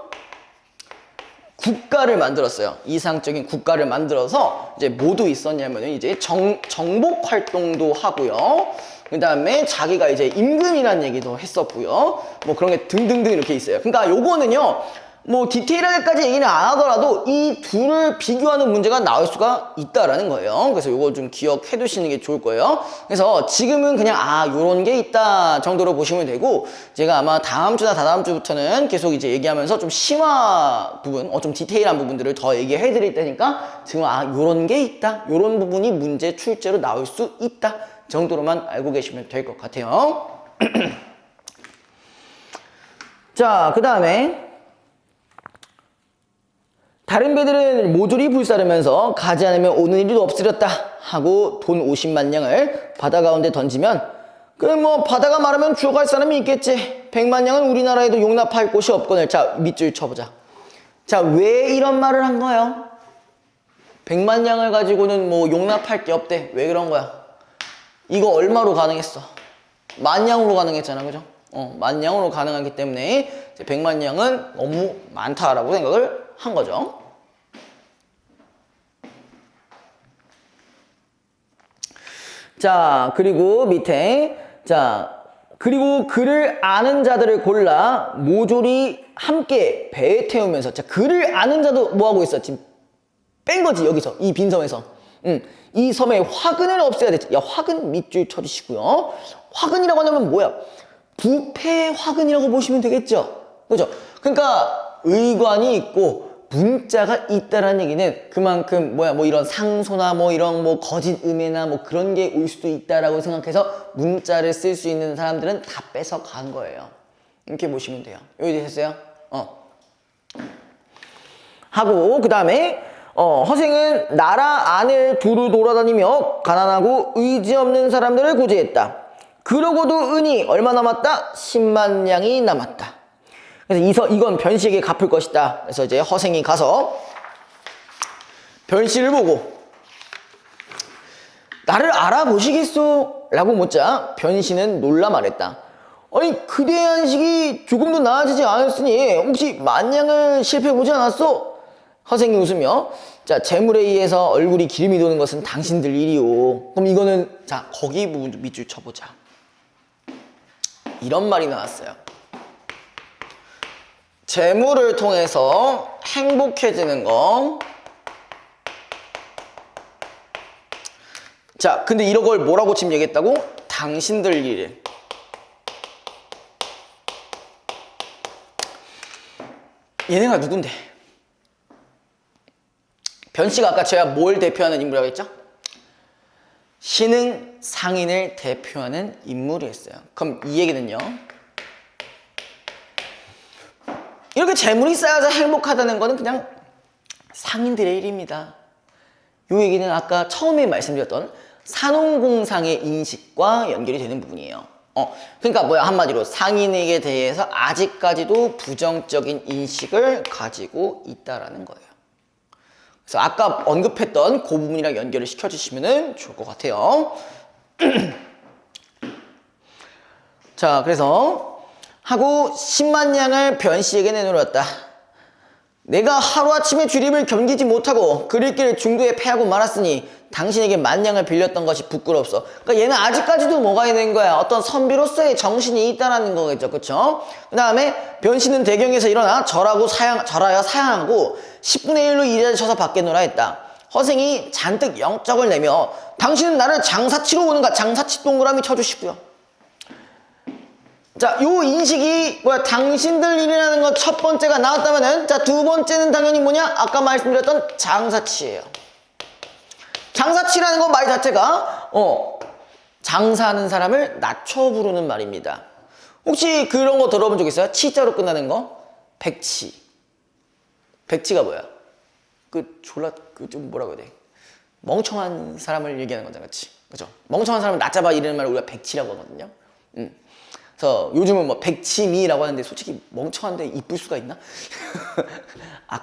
국가를 만들었어요. 이상적인 국가를 만들어서 이제 뭐도 있었냐면은 이제 정복 활동도 하고요. 그 다음에 자기가 이제 임금이라는 얘기도 했었고요. 뭐 그런 게 등등등 이렇게 있어요. 그러니까 요거는요, 뭐 디테일하게까지 얘기는 안 하더라도 이 둘을 비교하는 문제가 나올 수가 있다라는 거예요. 그래서 요거 좀 기억해 두시는 게 좋을 거예요. 그래서 지금은 그냥 요런 게 있다 정도로 보시면 되고, 제가 아마 다음 주나 다다음 주부터는 계속 이제 얘기하면서 좀 심화 부분, 좀 디테일한 부분들을 더 얘기해 드릴 테니까 지금 요런 게 있다, 요런 부분이 문제 출제로 나올 수 있다 정도로만 알고 계시면 될 것 같아요. 자, 그 다음에 다른 배들은 모조리 불사르면서 가지 않으면 오는 일도 없으렸다 하고 돈 50만 냥을 바다 가운데 던지면, 뭐 바다가 마르면 주워갈 사람이 있겠지. 100만 냥은 우리나라에도 용납할 곳이 없거늘. 자, 밑줄 쳐보자. 자, 왜 이런 말을 한 거예요? 100만 냥을 가지고는 뭐 용납할 게 없대. 왜 그런 거야? 이거 얼마로 가능했어? 10,000냥으로 가능했잖아, 그죠? 10,000냥으로 가능하기 때문에 100만 냥은 너무 많다라고 생각을 한 거죠. 자, 그리고 밑에, 자, 그리고 그를 아는 자들을 골라 모조리 함께 배에 태우면서, 자, 그를 아는 자도 뭐 하고 있어? 지금 뺀 거지, 여기서. 이 빈섬에서. 이 섬에 화근을 없애야 되지. 야, 화근 밑줄 쳐주시고요. 화근이라고 하면 뭐야? 부패 화근이라고 보시면 되겠죠. 그죠? 그러니까 의관이 있고 문자가 있다라는 얘기는 그만큼 뭐 이런 상소나 뭐 이런 뭐 거짓 음해나 뭐 그런 게 올 수도 있다라고 생각해서 문자를 쓸 수 있는 사람들은 다 뺏어 간 거예요. 이렇게 보시면 돼요. 여기 됐어요? 하고 그 다음에 허생은 나라 안을 두루 돌아다니며 가난하고 의지 없는 사람들을 구제했다. 그러고도 은이 얼마 남았다? 10만 냥이 남았다. 그래서 이건 변씨에게 갚을 것이다. 그래서 이제 허생이 가서 변씨를 보고 나를 알아보시겠소? 라고 묻자 변씨는 놀라 말했다. 아니, 그대의 안식이 조금도 나아지지 않았으니 혹시 만냥을 실패해보지 않았소? 허생이 웃으며, 자, 재물에 의해서 얼굴이 기름이 도는 것은 당신들 일이오. 그럼 이거는, 자, 거기 부분도 밑줄 쳐보자. 이런 말이 나왔어요. 재물을 통해서 행복해지는 거. 자, 근데 이런 걸 뭐라고 지금 얘기했다고? 당신들 일. 얘네가 누군데? 변씨가 아까 제가 뭘 대표하는 인물이라고 했죠? 신흥 상인을 대표하는 인물이었어요. 그럼 이 얘기는요, 이렇게 재물이 쌓여서 행복하다는 거는 그냥 상인들의 일입니다. 이 얘기는 아까 처음에 말씀드렸던 산업공상의 인식과 연결이 되는 부분이에요. 그러니까 뭐야, 한마디로 상인에게 대해서 아직까지도 부정적인 인식을 가지고 있다라는 거예요. 그래서 아까 언급했던 그 부분이랑 연결을 시켜주시면 좋을 것 같아요. 자, 그래서 하고 10만 냥을 변씨에게 내놓았다. 내가 하루아침에 주림을 견디지 못하고 그릴 길을 중도에 패하고 말았으니 당신에게 10,000냥을 빌렸던 것이 부끄럽소. 그러니까 얘는 아직까지도 뭐가 있는 거야? 어떤 선비로서의 정신이 있다라는 거겠죠. 그쵸? 그 다음에 변씨는 대경에서 일어나 절하여 사양하고 10분의 1로 이자를 쳐서 받겠노라 했다. 허생이 잔뜩 영적을 내며 당신은 나를 장사치로 오는가? 장사치 동그라미 쳐주시고요. 자, 요 인식이 뭐야? 당신들 일이라는 것 첫 번째가 나왔다면은, 자, 두 번째는 당연히 뭐냐? 아까 말씀드렸던 장사치예요. 장사치라는 거 말 자체가 장사하는 사람을 낮춰 부르는 말입니다. 혹시 그런 거 들어본 적 있어요? 치자로 끝나는 거? 백치. 백치가 뭐야? 좀 뭐라고 해야 돼? 멍청한 사람을 얘기하는 거잖아, 그치? 그죠? 멍청한 사람을 낮잡아 이르는 말을 우리가 백치라고 하거든요. 그래서 요즘은 뭐 백치미라고 하는데 솔직히 멍청한데 이쁠 수가 있나?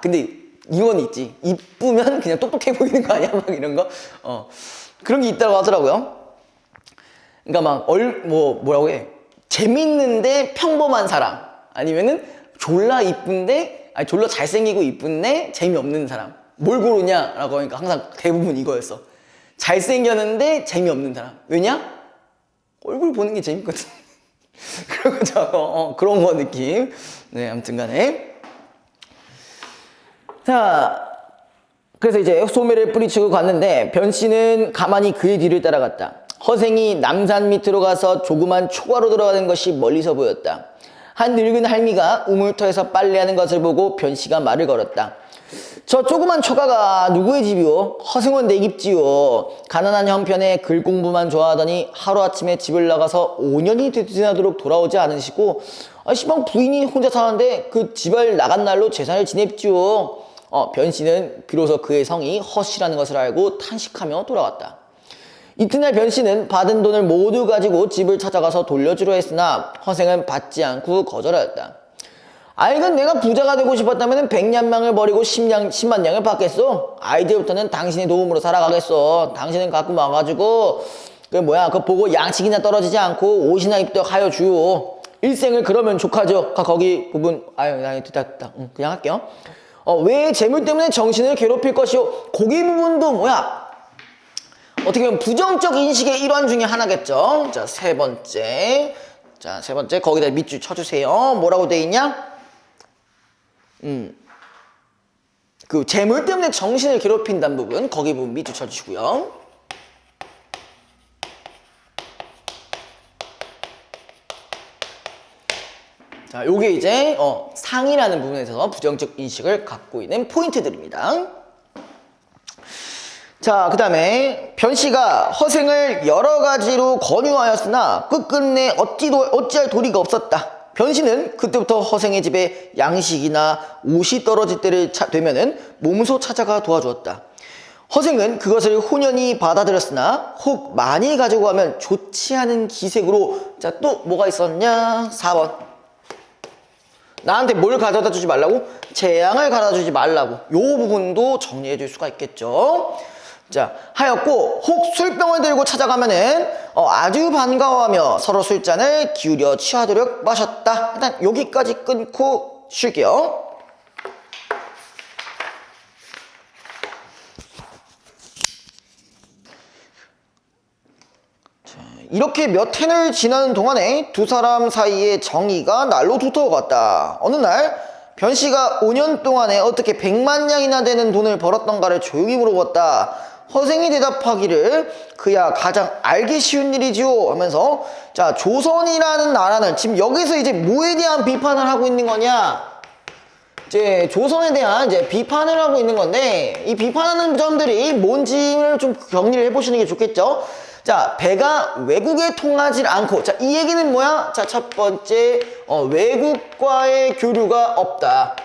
근데 이건 있지. 이쁘면 그냥 똑똑해 보이는 거 아니야? 막 이런 거. 그런 게 있다고 하더라고요. 그러니까 막 뭐라고 해? 재밌는데 평범한 사람. 아니면은 졸라 이쁜데, 아니 졸라 잘생기고 이쁜데 재미없는 사람. 뭘 고르냐라고 하니까 항상 대부분 이거였어. 잘생겼는데 재미없는 사람. 왜냐? 얼굴 보는 게 재밌거든. 그런 거 느낌. 네, 아무튼 간에. 자, 그래서 이제 소매를 뿌리치고 갔는데 변 씨는 가만히 그의 뒤를 따라갔다. 허생이 남산 밑으로 가서 조그만 초가로 들어가는 것이 멀리서 보였다. 한 늙은 할미가 우물터에서 빨래하는 것을 보고 변 씨가 말을 걸었다. 저 조그만 초가가 누구의 집이오? 허승원 내 집지요. 가난한 형편에 글 공부만 좋아하더니 하루아침에 집을 나가서 5년이 지나도록 돌아오지 않으시고 시방 부인이 혼자 사는데 그 집을 나간 날로 제사를 지냅지요. 변 씨는 비로소 그의 성이 허씨라는 것을 알고 탄식하며 돌아왔다. 이튿날 변 씨는 받은 돈을 모두 가지고 집을 찾아가서 돌려주려 했으나 허생은 받지 않고 거절하였다. 아이건 내가 부자가 되고 싶었다면 100냥을 버리고 10만 냥을 받겠소. 아이들부터는 당신의 도움으로 살아가겠소. 당신은 가끔 와가지고 그거 보고 양식이나 떨어지지 않고 옷이나 입도록 하여 주오. 일생을 그러면 족하죠. 거기 부분 됐다. 그냥 할게요. 왜 재물 때문에 정신을 괴롭힐 것이오. 거기 부분도 어떻게 보면 부정적 인식의 일환 중에 하나겠죠. 자, 세 번째 거기다 밑줄 쳐주세요. 뭐라고 돼 있냐? 그 재물 때문에 정신을 괴롭힌다는 부분, 거기 부분 밑줄 쳐주시고요. 자, 요게 이제 상이라는 부분에서 부정적 인식을 갖고 있는 포인트들입니다. 자, 그 다음에 변씨가 허생을 여러 가지로 권유하였으나 끝끝내 어찌할 도리가 없었다. 변씨는 그때부터 허생의 집에 양식이나 옷이 떨어질 때를 되면은 몸소 찾아가 도와주었다. 허생은 그것을 훈연히 받아들였으나 혹 많이 가지고 가면 좋지 않은 기색으로, 자, 또 뭐가 있었냐? 4번. 나한테 뭘 가져다 주지 말라고? 재앙을 가져다 주지 말라고. 요 부분도 정리해 줄 수가 있겠죠. 자, 하였고 혹 술병을 들고 찾아가면은 아주 반가워하며 서로 술잔을 기울여 취하도록 마셨다. 일단 여기까지 끊고 쉴게요. 자, 이렇게 몇 해를 지나는 동안에 두 사람 사이의 정의가 날로 두터워갔다. 어느 날 변씨가 5년 동안에 어떻게 100만 냥이나 되는 돈을 벌었던가를 조용히 물어봤다. 허생이 대답하기를 그야 가장 알기 쉬운 일이지요 하면서, 자, 조선이라는 나라는 지금 여기서 이제 뭐에 대한 비판을 하고 있는 거냐? 이제 조선에 대한 이제 비판을 하고 있는 건데, 이 비판하는 점들이 뭔지를 좀 정리를 해보시는 게 좋겠죠. 자, 배가 외국에 통하지 않고, 자, 이 얘기는 뭐야? 자, 첫 번째, 외국과의 교류가 없다.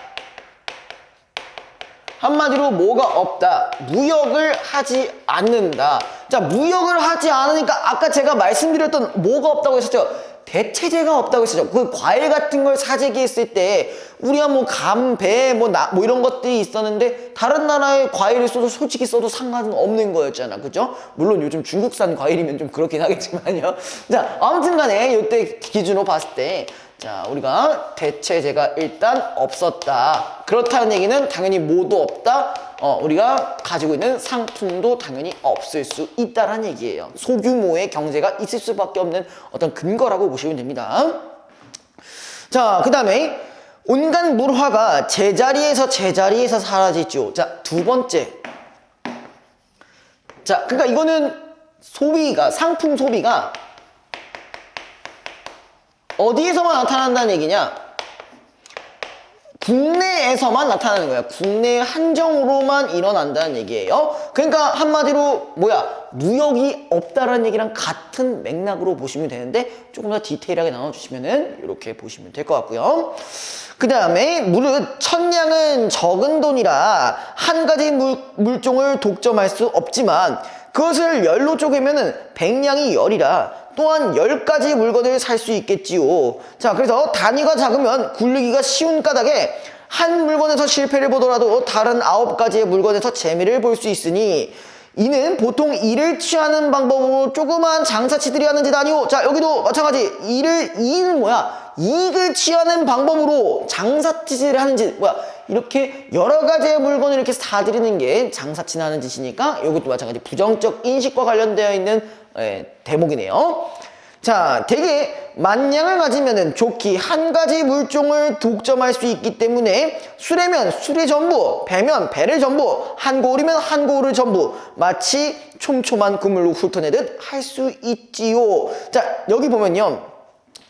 한마디로 뭐가 없다. 무역을 하지 않는다. 자, 무역을 하지 않으니까 아까 제가 말씀드렸던 뭐가 없다고 했었죠? 대체재가 없다고 했었죠. 그 과일 같은 걸 사재기했을 때 우리가 뭐 감, 배, 뭐 이런 것들이 있었는데 다른 나라의 과일을 솔직히 써도 상관은 없는 거였잖아. 그죠? 물론 요즘 중국산 과일이면 좀 그렇긴 하겠지만요. 자, 아무튼 간에 이때 기준으로 봤을 때, 자, 우리가 대체재가 일단 없었다. 그렇다는 얘기는 당연히 뭐도 없다. 우리가 가지고 있는 상품도 당연히 없을 수 있다는 얘기예요. 소규모의 경제가 있을 수밖에 없는 어떤 근거라고 보시면 됩니다. 자, 그 다음에 온갖 물화가 제자리에서 사라지죠. 자, 두 번째. 자, 그러니까 이거는 상품 소비가 어디에서만 나타난다는 얘기냐? 국내에서만 나타나는 거야. 국내 한정으로만 일어난다는 얘기예요. 그러니까 한마디로 무역이 없다라는 얘기랑 같은 맥락으로 보시면 되는데 조금 더 디테일하게 나눠주시면은 이렇게 보시면 될 것 같고요. 그 다음에 무릇 천냥은 적은 돈이라 한 가지 물종을 독점할 수 없지만 그것을 열로 쪼개면은 100냥이 열이라 또한 10가지 물건을 살 수 있겠지요. 자, 그래서 단위가 작으면 굴리기가 쉬운 까닭에 한 물건에서 실패를 보더라도 다른 9가지의 물건에서 재미를 볼 수 있으니 이는 보통 일을 취하는 방법으로 조그만 장사치들이 하는 짓 아니오. 자, 여기도 마찬가지. 이는 뭐야? 이익을 취하는 방법으로 장사짓을 하는 짓. 뭐야, 이렇게 여러 가지의 물건을 이렇게 사들이는 게 장사치나 하는 짓이니까 이것도 마찬가지 부정적 인식과 관련되어 있는 대목이네요. 자, 대개 만냥을 가지면은 좋기 한 가지 물종을 독점할 수 있기 때문에 수레면 수레 전부, 배면 배를 전부, 한 고울이면 한 고울을 전부 마치 촘촘한 그물로 훑어내듯 할 수 있지요. 자, 여기 보면요.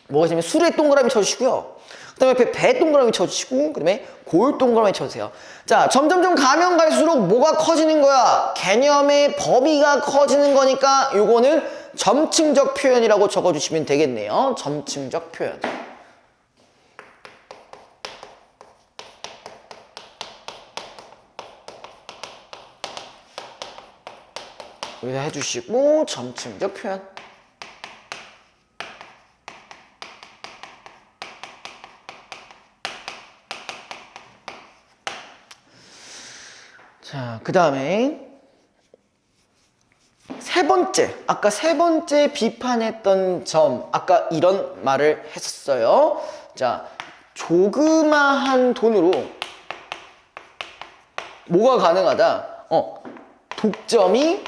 뭐가 있냐면 수레 동그라미 쳐주시고요. 그 다음에 옆에 배 동그라미 쳐주시고, 그 다음에 고울 동그라미 쳐주세요. 자, 점점점 가면 갈수록 뭐가 커지는 거야? 개념의 범위가 커지는 거니까 요거는 점층적 표현이라고 적어주시면 되겠네요. 점층적 표현. 여기다 해주시고 점층적 표현. 자, 그 다음에 세 번째, 아까 세 번째 비판했던 점, 아까 이런 말을 했었어요. 자, 조그마한 돈으로 뭐가 가능하다? 독점이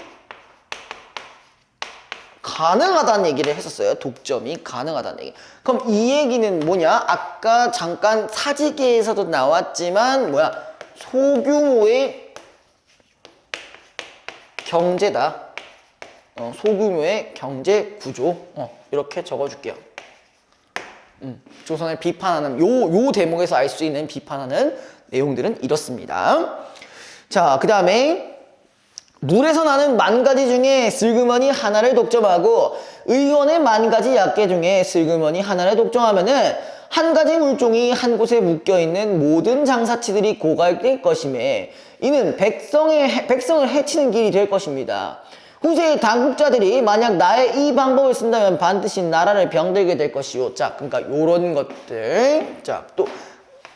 가능하다는 얘기를 했었어요. 독점이 가능하다는 얘기. 그럼 이 얘기는 뭐냐? 아까 잠깐 사지계에서도 나왔지만 뭐야? 소규모의 경제다. 소규모의 경제 구조. 이렇게 적어줄게요. 조선을 비판하는 요 대목에서 알 수 있는 비판하는 내용들은 이렇습니다. 자, 그 다음에 물에서 나는 만 가지 중에 슬그머니 하나를 독점하고 의원의 만 가지 약계 중에 슬그머니 하나를 독점하면은 한 가지 물종이 한 곳에 묶여있는 모든 장사치들이 고갈될 것이며 이는 백성을 해치는 길이 될 것입니다. 후세의 당국자들이 만약 나의 이 방법을 쓴다면 반드시 나라를 병들게 될 것이요. 자, 그러니까 요런 것들. 자, 또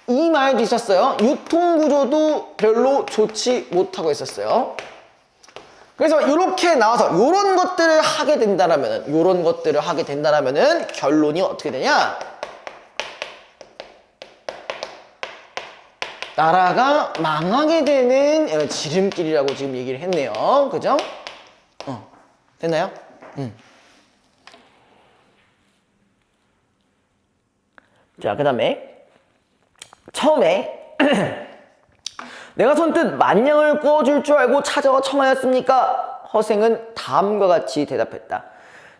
이 말도 있었어요. 유통구조도 별로 좋지 못하고 있었어요. 그래서 이렇게 나와서 요런 것들을 하게 된다라면은 결론이 어떻게 되냐? 나라가 망하게 되는 지름길이라고 지금 얘기를 했네요. 그죠? 됐나요? 자, 그 다음에 처음에 내가 선뜻 만냥을 구워줄 줄 알고 찾아와 청하였습니까? 허생은 다음과 같이 대답했다.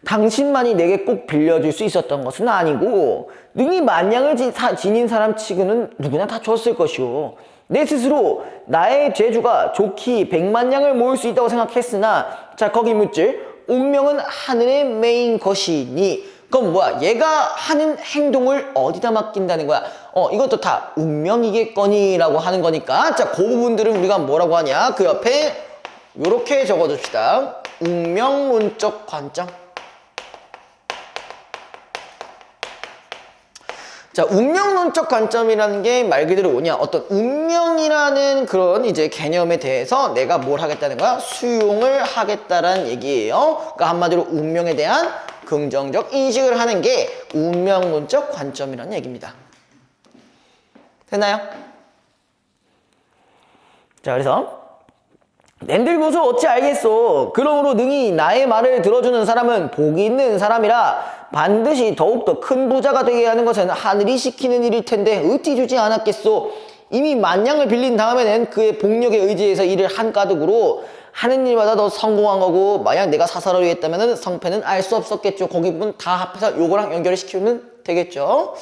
당신만이 내게 꼭 빌려줄 수 있었던 것은 아니고 능히 만냥을 지닌 사람 치고는 누구나 다 줬을 것이오. 내 스스로 나의 재주가 좋기 100만냥을 모을 수 있다고 생각했으나 자, 거기 묻질 운명은 하늘에 매인 것이니 그럼 뭐야? 얘가 하는 행동을 어디다 맡긴다는 거야? 이것도 다 운명이겠거니 라고 하는 거니까 자, 그 부분들은 우리가 뭐라고 하냐? 그 옆에 요렇게 적어줍시다. 운명론적 관점. 자, 운명론적 관점이라는 게 말 그대로 뭐냐? 어떤 운명이라는 그런 이제 개념에 대해서 내가 뭘 하겠다는 거야? 수용을 하겠다라는 얘기예요. 그러니까 한마디로 운명에 대한 긍정적 인식을 하는 게 운명론적 관점이라는 얘기입니다. 됐나요? 자, 그래서 낸들고서 어찌 알겠소. 그러므로 능히 나의 말을 들어주는 사람은 복이 있는 사람이라 반드시 더욱더 큰 부자가 되게 하는 것은 하늘이 시키는 일일 텐데 어찌 주지 않았겠소. 이미 만냥을 빌린 다음에는 그의 복력에 의지해서 일을 한가득으로 하는 일마다 더 성공한 거고 만약 내가 사사로이 했다면 성패는 알 수 없었겠죠. 거기 부분 다 합해서 요거랑 연결을 시키면 되겠죠.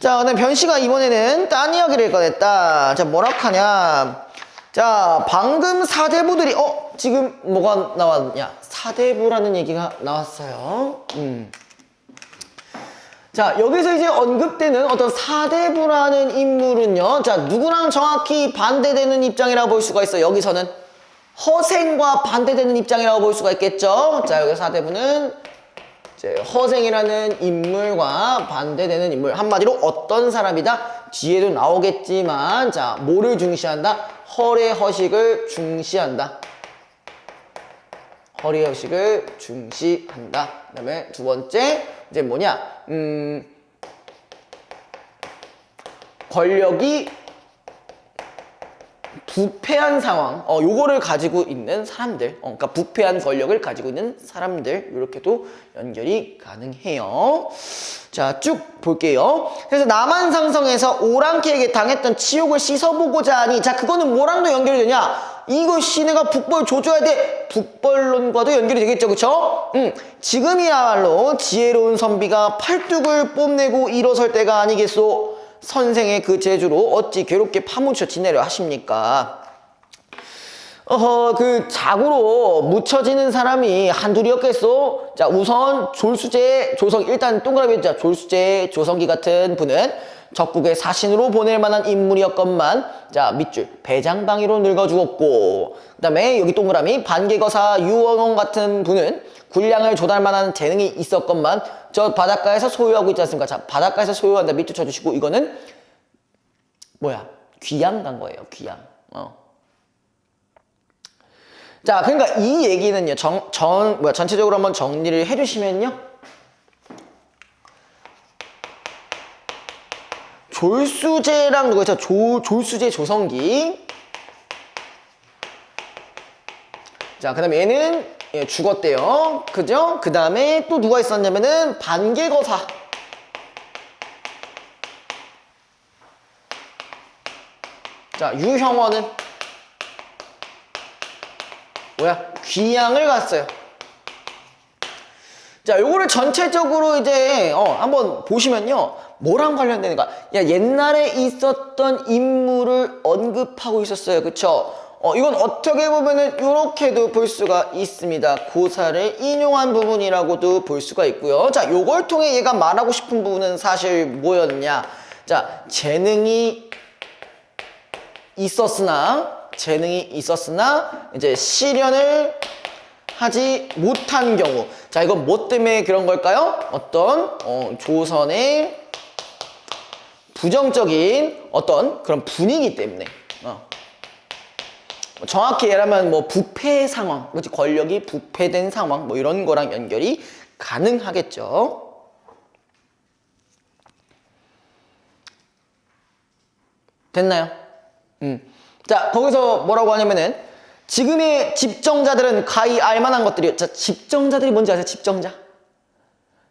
자, 그다음 변씨가 이번에는 딴 이야기를 꺼냈다. 자, 뭐라 하냐. 자, 방금 사대부들이 지금 뭐가 나왔냐? 사대부라는 얘기가 나왔어요. 자, 여기서 이제 언급되는 어떤 사대부라는 인물은요. 자, 누구랑 정확히 반대되는 입장이라고 볼 수가 있어요. 여기서는 허생과 반대되는 입장이라고 볼 수가 있겠죠. 자, 여기 사대부는 이제 허생이라는 인물과 반대되는 인물. 한마디로 어떤 사람이다? 뒤에도 나오겠지만 자, 뭐를 중시한다? 허례 허식을 중시한다. 허례 허식을 중시한다. 그 다음에 두 번째 이제 뭐냐? 권력이 부패한 상황, 요거를 가지고 있는 사람들, 그러니까 부패한 권력을 가지고 있는 사람들, 이렇게도 연결이 가능해요. 자, 쭉 볼게요. 그래서 남한상성에서 오랑캐에게 당했던 치욕을 씻어보고자 하니, 자, 그거는 뭐랑도 연결이 되냐? 이것이 내가 북벌 조져야 돼. 북벌론과도 연결이 되겠죠, 그쵸? 지금이야말로 지혜로운 선비가 팔뚝을 뽐내고 일어설 때가 아니겠소. 선생의 그 재주로 어찌 괴롭게 파묻혀 지내려 하십니까? 그 자고로 묻혀지는 사람이 한둘이었겠소? 자, 우선 졸수제 조성, 일단 동그라미 자 졸수제 조성기 같은 분은 적국의 사신으로 보낼 만한 인물이었건만, 자, 밑줄 배장방위로 늙어 죽었고, 그 다음에 여기 동그라미 반개거사 유원홍 같은 분은 군량을 조달 만한 재능이 있었건만, 저 바닷가에서 소유하고 있지 않습니까? 자, 바닷가에서 소유한다 밑줄 쳐주시고, 이거는 뭐야? 귀양 간 거예요, 귀양. 자, 그러니까 이 얘기는요, 전체적으로 한번 정리를 해주시면요. 졸수제랑 누가 있죠? 졸수제 조성기. 자, 그 다음에 얘는 죽었대요. 그죠? 그 다음에 또 누가 있었냐면은 반개거사. 자, 유형원은 뭐야? 귀양을 갔어요. 자, 요거를 전체적으로 이제 한번 보시면요, 뭐랑 관련되는가? 야, 옛날에 있었던 인물을 언급하고 있었어요, 그쵸? 이건 어떻게 보면은 요렇게도 볼 수가 있습니다. 고사를 인용한 부분이라고도 볼 수가 있고요. 자, 요걸 통해 얘가 말하고 싶은 부분은 사실 뭐였냐? 자, 재능이 있었으나 이제 실현을 하지 못한 경우. 자, 이건 뭐 때문에 그런 걸까요? 어떤 조선의 부정적인 어떤 그런 분위기 때문에. 정확히 얘기하면 뭐 부패 상황, 그렇지? 권력이 부패된 상황, 뭐 이런 거랑 연결이 가능하겠죠. 됐나요? 자, 거기서 뭐라고 하냐면은, 지금의 집정자들은 가히 알만한 것들이요. 자, 집정자들이 뭔지 아세요? 집정자.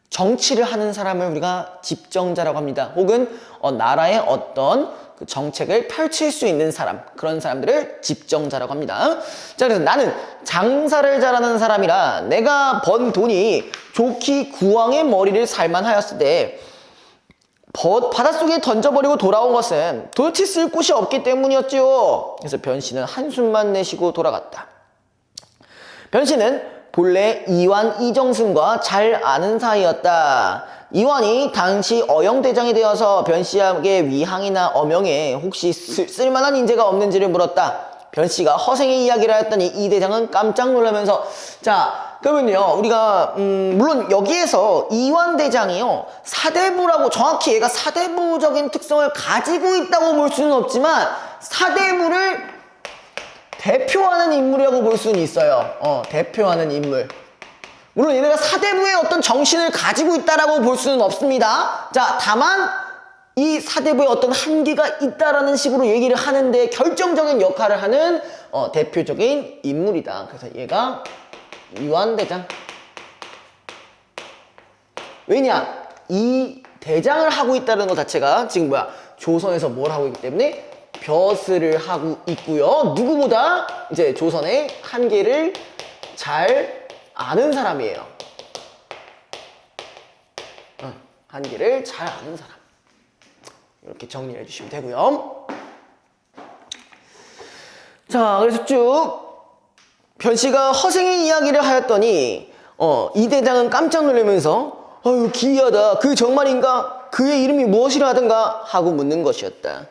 정치를 하는 사람을 우리가 집정자라고 합니다. 혹은 나라의 어떤 그 정책을 펼칠 수 있는 사람, 그런 사람들을 집정자라고 합니다. 자, 그래서 나는 장사를 잘하는 사람이라 내가 번 돈이 좋기 구왕의 머리를 살만하였을 때 바닷속에 던져버리고 돌아온 것은 도대체 쓸 곳이 없기 때문이었지요. 그래서 변씨는 한숨만 내쉬고 돌아갔다. 변씨는 본래 이완 이정승과 잘 아는 사이였다. 이완이 당시 어영대장이 되어서 변씨에게 위항이나 어명에 혹시 쓸만한 인재가 없는지를 물었다. 변씨가 허생의 이야기를 하였더니 이 대장은 깜짝 놀라면서, 자, 그러면요, 우리가 물론 여기에서 이완 대장이요, 사대부라고, 정확히 얘가 사대부적인 특성을 가지고 있다고 볼 수는 없지만 사대부를 대표하는 인물이라고 볼 수는 있어요. 대표하는 인물. 물론 얘네가 사대부의 어떤 정신을 가지고 있다라고 볼 수는 없습니다. 자, 다만 이 사대부의 어떤 한계가 있다라는 식으로 얘기를 하는데 결정적인 역할을 하는 대표적인 인물이다. 그래서 얘가 이완대장. 왜냐? 이 대장을 하고 있다는 것 자체가 지금 뭐야? 조선에서 뭘 하고 있기 때문에 벼슬을 하고 있고요. 누구보다 이제 조선의 한계를 잘 아는 사람이에요. 한계를 잘 아는 사람. 이렇게 정리해 주시면 되고요. 자, 그래서 쭉 변씨가 허생의 이야기를 하였더니 이 대장은 깜짝 놀라면서 아유, 기이하다. 그 정말인가? 그의 이름이 무엇이라 하던가? 하고 묻는 것이었다.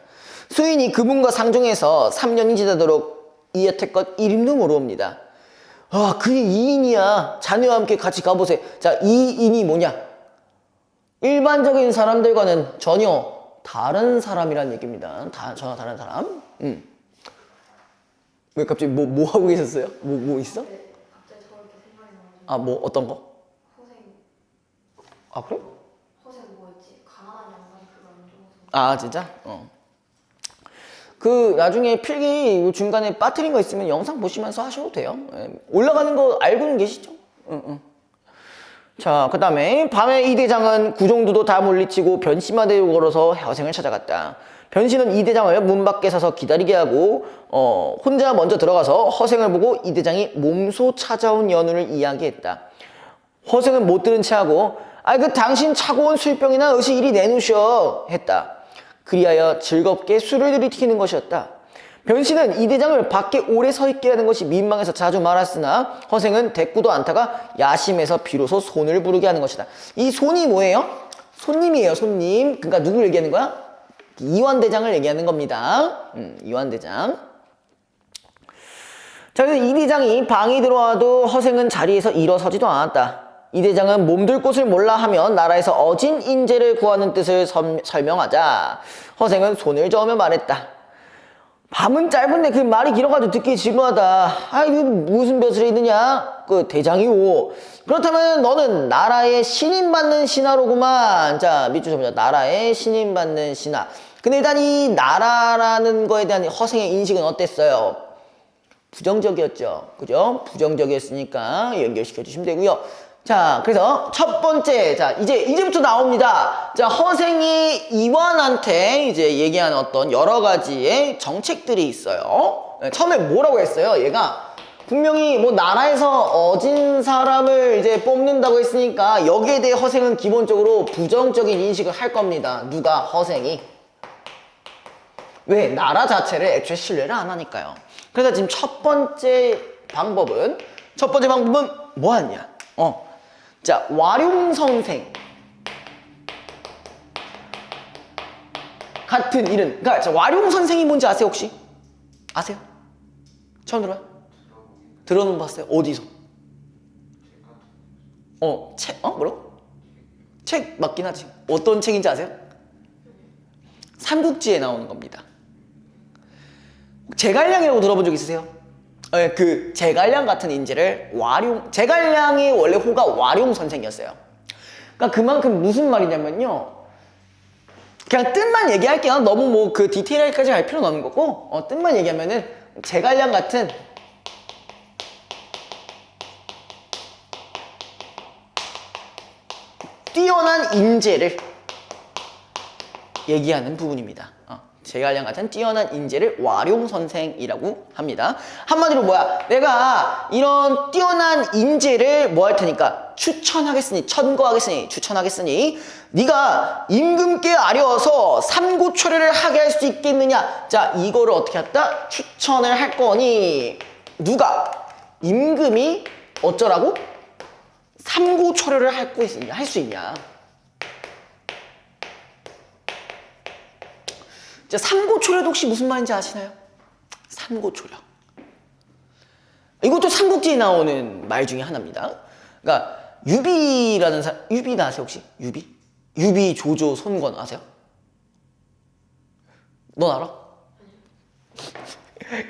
수인이 그분과 상종해서 3년이 지나도록 이 여태껏 이름도 모르옵니다. 아, 그게 이인이야. 자네와 함께 같이 가보세요. 자, 이인이 뭐냐? 일반적인 사람들과는 전혀 다른 사람이란 얘기입니다. 전혀 다른 사람. 왜 갑자기 뭐 하고 계셨어요? 뭐 있어? 네, 갑자기 저렇게 생각이 나가지고. 아, 뭐 어떤 거? 허생. 아, 그래? 허생 뭐였지? 가난한 양반 그거 안 좋아서. 아, 진짜? 그 나중에 필기 중간에 빠뜨린 거 있으면 영상 보시면서 하셔도 돼요. 예, 올라가는 거 알고는 계시죠? 응, 응. 자, 그 다음에 밤에 이 대장은 구종두도 다 물리치고 변씨만 데리고 걸어서 허생을 찾아갔다. 변씨는 이 대장을 문 밖에 서서 기다리게 하고 혼자 먼저 들어가서 허생을 보고 이 대장이 몸소 찾아온 연우를 이야기했다. 허생은 못 들은 체하고 그 당신 차고 온 술병이나 어시 이리 내놓으셔 했다. 그리하여 즐겁게 술을 들이키는 것이었다. 변씨는 이 대장을 밖에 오래 서 있게 하는 것이 민망해서 자주 말았으나 허생은 대꾸도 않다가 야심해서 비로소 손을 부르게 하는 것이다. 이 손이 뭐예요? 손님이에요, 손님. 그러니까 누구를 얘기하는 거야? 이완대장을 얘기하는 겁니다. 이완대장. 자, 그래서 이 대장이 방에 들어와도 허생은 자리에서 일어서지도 않았다. 이 대장은 몸둘 곳을 몰라 하면 나라에서 어진 인재를 구하는 뜻을 설명하자 허생은 손을 저으며 말했다. 밤은 짧은데 그 말이 길어가지고 듣기 지루하다. 이거 무슨 벼슬이 있느냐? 그 대장이오. 그렇다면 너는 나라의 신임받는 신하로구만. 자, 밑줄 쳐보자. 나라의 신임받는 신하. 근데 일단 이 나라라는 거에 대한 허생의 인식은 어땠어요? 부정적이었죠. 그죠? 부정적이었으니까 연결시켜 주시면 되고요. 자, 그래서 첫 번째, 자, 이제부터 나옵니다. 자, 허생이 이완한테 이제 얘기한 어떤 여러 가지의 정책들이 있어요. 처음에 뭐라고 했어요? 얘가 분명히 뭐 나라에서 어진 사람을 이제 뽑는다고 했으니까 여기에 대해 허생은 기본적으로 부정적인 인식을 할 겁니다. 누가? 허생이. 왜? 나라 자체를 애초에 신뢰를 안 하니까요. 그래서 지금 첫 번째 방법은 뭐하냐? 자, 와룡선생 같은 일은, 그러니까 와룡선생이 뭔지 아세요, 혹시? 아세요? 처음 들어요? 들어는 봤어요? 어디서? 뭐라고? 책 맞긴 하지. 어떤 책인지 아세요? 삼국지에 나오는 겁니다. 제갈량이라고 들어본 적 있으세요? 그 제갈량 같은 인재를 제갈량의 원래 호가 와룡 선생이었어요. 그러니까 그만큼 무슨 말이냐면요. 그냥 뜻만 얘기할게요. 너무 뭐 그 디테일하게까지 할 필요는 없는 거고, 뜻만 얘기하면은 제갈량 같은 뛰어난 인재를 얘기하는 부분입니다. 제갈량 같은 뛰어난 인재를 와룡선생이라고 합니다. 한마디로 뭐야? 내가 이런 뛰어난 인재를 뭐 할 테니까 추천하겠으니 네가 임금께 아려서 삼고초려를 하게 할 수 있겠느냐? 자, 이거를 어떻게 했다? 추천을 할 거니 누가? 임금이 어쩌라고? 삼고초려를 할 수 있냐? 자, 삼고초려도 혹시 무슨 말인지 아시나요? 삼고초려. 이것도 삼국지에 나오는 말 중에 하나입니다. 그러니까 유비라는 사람, 유비 아세요 혹시? 유비, 조조, 손권 아세요? 넌 알아?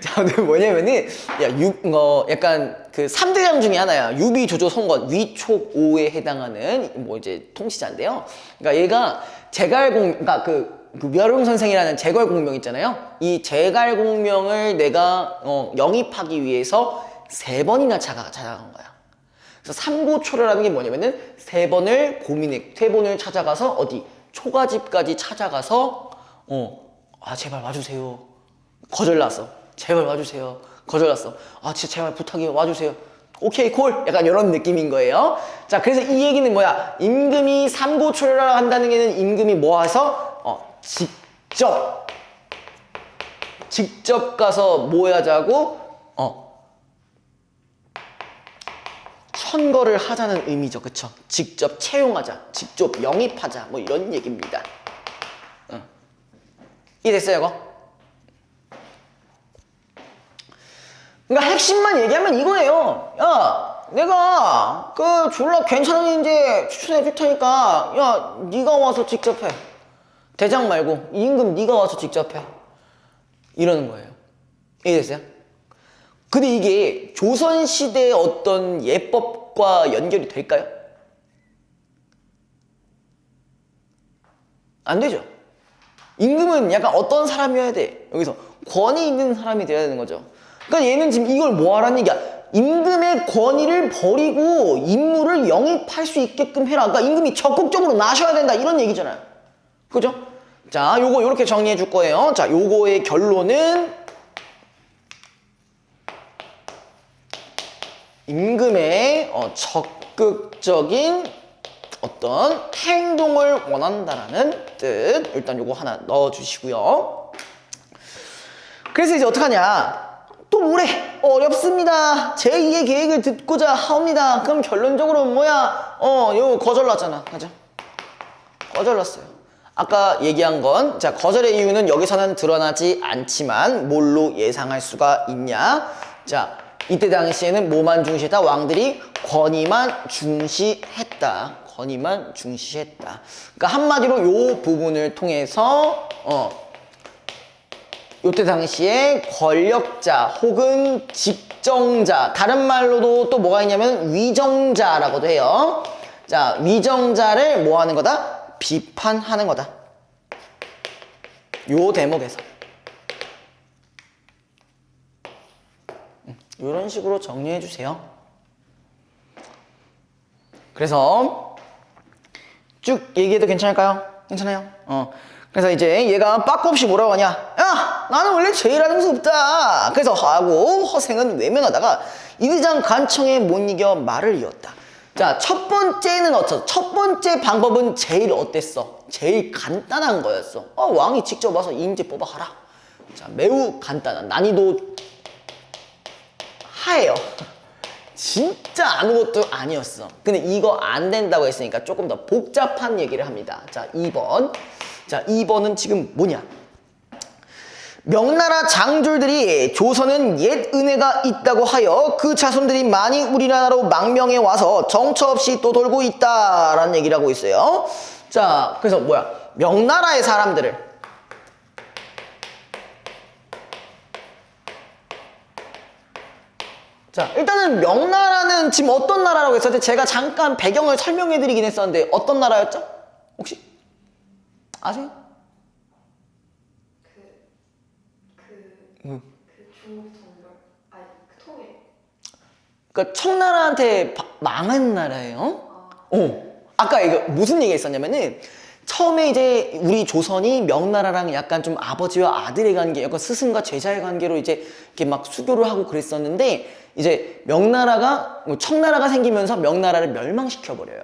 자, 근데 뭐냐면은 약간 그 3대장 중에 하나야. 유비, 조조, 손권, 위촉오에 해당하는 뭐 이제 통치자인데요. 그러니까 얘가 그러니까 그 묘룡 선생이라는 제갈공명 있잖아요. 이 제갈공명을 내가 영입하기 위해서 3번이나 찾아간 거야. 그래서 삼고초려라는 게 뭐냐면은 3번을 찾아가서 어디 초가집까지 찾아가서 제발 와주세요. 거절났어. 제발 와주세요. 거절났어. 진짜 제발 부탁해요. 와주세요. 오케이 콜. 약간 이런 느낌인 거예요. 자, 그래서 이 얘기는 뭐야? 임금이 삼고초려를 한다는 게는 임금이 모아서 직접 가서 뭐 하자고? 선거를 하자는 의미죠. 그쵸? 직접 채용하자, 직접 영입하자, 뭐 이런 얘기입니다. 이해됐어요, 이거? 그러니까 핵심만 얘기하면 이거예요. 야, 내가 그 졸라 괜찮은 인재 추천해 줄 테니까 야, 네가 와서 직접 해. 대장 말고 임금 네가 와서 직접 해. 이러는 거예요. 이해됐어요? 근데 이게 조선시대의 어떤 예법과 연결이 될까요? 안 되죠. 임금은 약간 어떤 사람이어야 돼? 여기서 권위 있는 사람이 돼야 되는 거죠. 그러니까 얘는 지금 이걸 뭐 하라는 얘기야? 임금의 권위를 버리고 임무를 영입할 수 있게끔 해라. 그러니까 임금이 적극적으로 나셔야 된다 이런 얘기잖아요. 그죠? 자, 요거 요렇게 정리해 줄 거예요. 자, 요거의 결론은 임금의 적극적인 어떤 행동을 원한다라는 뜻. 일단 요거 하나 넣어 주시고요. 그래서 이제 어떡하냐? 또 뭐래? 어렵습니다. 제2의 계획을 듣고자 하옵니다. 그럼 결론적으로 뭐야? 이거 거절났잖아. 가자. 거절났어요. 아까 얘기한 건, 자, 거절의 이유는 여기서는 드러나지 않지만 뭘로 예상할 수가 있냐? 자, 이때 당시에는 뭐만 중시했다? 왕들이 권위만 중시했다. 권위만 중시했다. 그러니까 한마디로 요 부분을 통해서 요때 당시에 권력자 혹은 직정자, 다른 말로도 또 뭐가 있냐면 위정자라고도 해요. 자, 위정자를 뭐 하는 거다? 비판하는 거다. 요 대목에서. 이런 식으로 정리해 주세요. 그래서 쭉 얘기해도 괜찮을까요? 괜찮아요? 그래서 이제 얘가 빠꾸 없이 뭐라고 하냐? 야, 나는 원래 죄라는 수 없다. 그래서 하고 허생은 외면하다가 이대장 간청에 못 이겨 말을 이었다. 자, 첫 번째는 첫 번째 방법은 제일 어땠어? 제일 간단한 거였어. 왕이 직접 와서 인재 뽑아 하라. 자, 매우 간단한, 난이도 하예요. 진짜 아무것도 아니었어. 근데 이거 안 된다고 했으니까 조금 더 복잡한 얘기를 합니다. 자, 2번. 자, 2번은 지금 뭐냐? 명나라 장졸들이 조선은 옛 은혜가 있다고 하여 그 자손들이 많이 우리나라로 망명해 와서 정처 없이 또 돌고 있다라는 얘기를 하고 있어요. 자, 그래서 뭐야? 명나라의 사람들을 자, 일단은 명나라는 지금 어떤 나라라고 했었지? 제가 잠깐 배경을 설명해 드리긴 했었는데 어떤 나라였죠? 혹시 아세요? 중국 정벌 아니 그 통일. 그러니까 청나라한테 망한 나라예요. 아까 이거 무슨 얘기가 있었냐면은 처음에 이제 우리 조선이 명나라랑 약간 좀 아버지와 아들의 관계, 약간 스승과 제자의 관계로 이제 이렇게 막 수교를 하고 그랬었는데 이제 청나라가 생기면서 명나라를 멸망시켜 버려요.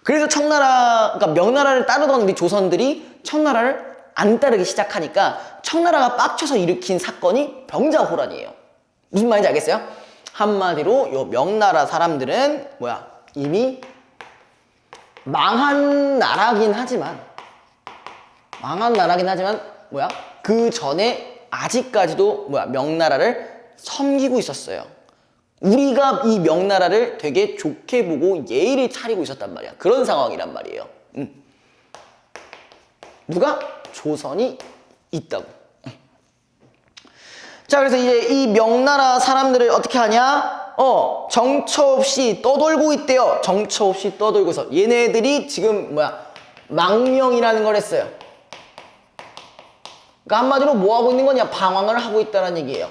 그래서 그러니까 명나라를 따르던 우리 조선들이 청나라를 안 따르기 시작하니까 청나라가 빡쳐서 일으킨 사건이 병자호란이에요. 무슨 말인지 알겠어요? 한마디로 요 명나라 사람들은 뭐야? 이미 망한 나라긴 하지만 뭐야? 그 전에 아직까지도 뭐야? 명나라를 섬기고 있었어요. 우리가 이 명나라를 되게 좋게 보고 예의를 차리고 있었단 말이야. 그런 상황이란 말이에요. 누가? 조선이 있다고. 자, 그래서 이제 이 명나라 사람들을 어떻게 하냐? 정처 없이 떠돌고 있대요. 정처 없이 떠돌고서 얘네들이 지금 뭐야? 망명이라는 걸 했어요. 그러니까 한마디로 뭐 하고 있는 거냐? 방황을 하고 있다는 얘기예요.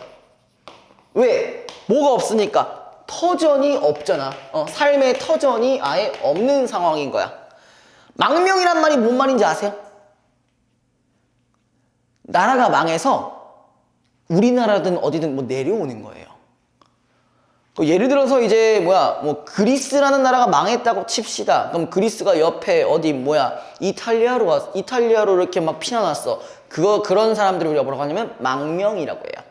왜? 뭐가 없으니까. 터전이 없잖아. 삶의 터전이 아예 없는 상황인 거야. 망명이란 말이 뭔 말인지 아세요? 나라가 망해서 우리나라든 어디든 뭐 내려오는 거예요. 예를 들어서 이제 뭐 그리스라는 나라가 망했다고 칩시다. 그럼 그리스가 옆에 어디 이탈리아로 이렇게 막 피난왔어. 그런 사람들을 우리가 뭐라고 하냐면 망명이라고 해요.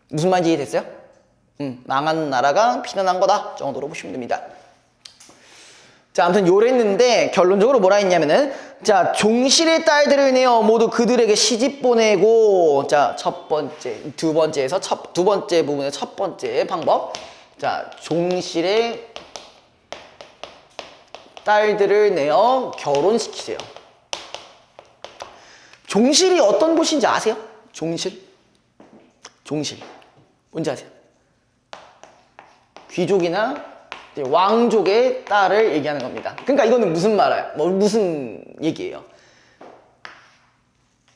무슨 말인지 이해됐어요? 망한 나라가 피난한 거다 정도로 보시면 됩니다. 자, 아무튼 요랬는데 결론적으로 뭐라 했냐면은 자, 종실의 딸들을 내어 모두 그들에게 시집 보내고 자, 두 번째 부분의 첫 번째 방법. 자, 종실의 딸들을 내어 결혼시키세요. 종실이 어떤 곳인지 아세요? 종실. 뭔지 아세요? 귀족이나 왕족의 딸을 얘기하는 겁니다. 그러니까 이거는 무슨 말이야? 무슨 얘기예요?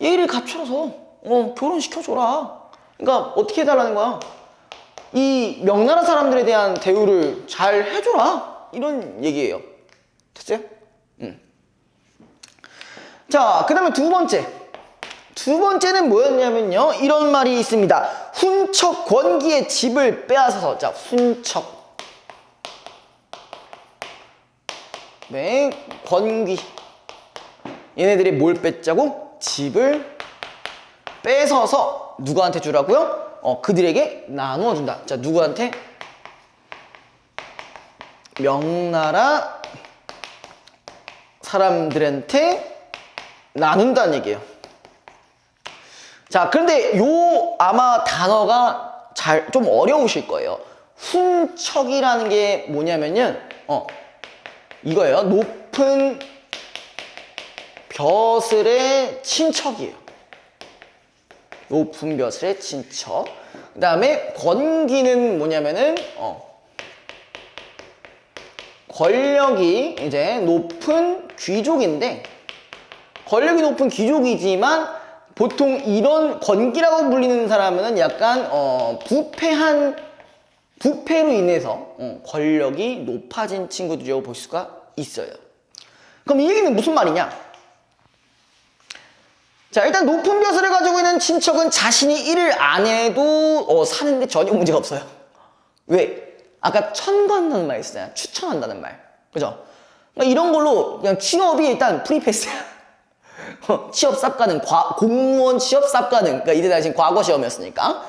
예의를 갖춰서 결혼시켜줘라. 그러니까 어떻게 해달라는 거야? 이 명나라 사람들에 대한 대우를 잘 해줘라. 이런 얘기예요. 됐어요? 자, 그 다음에 두 번째. 두 번째는 뭐였냐면요. 이런 말이 있습니다. 훈척 권기의 집을 빼앗아서. 자, 훈척. 네, 권기. 얘네들이 뭘 뺐자고? 집을 뺏어서 누구한테 주라고요? 그들에게 나누어 준다. 자, 누구한테? 명나라 사람들한테 나눈다는 얘기예요. 자, 그런데 요 아마 단어가 좀 어려우실 거예요. 훈척이라는 게 뭐냐면요. 이거예요. 높은 벼슬의 친척이에요. 높은 벼슬의 친척. 그 다음에 권기는 뭐냐면은 권력이 이제 높은 귀족인데, 권력이 높은 귀족이지만 보통 이런 권기라고 불리는 사람은 약간 부패로 인해서 권력이 높아진 친구들이라고 볼 수가 있어요. 그럼 이 얘기는 무슨 말이냐? 자, 일단 높은 벼슬을 가지고 있는 친척은 자신이 일을 안 해도 사는데 전혀 문제가 없어요. 왜? 아까 천거한다는 말 있었잖아요. 추천한다는 말. 그죠? 그러니까 이런 걸로 그냥 취업이 일단 프리패스야. 취업 쌉가능, 공무원 취업 쌉가능. 그러니까 이때 당시 과거 시험이었으니까.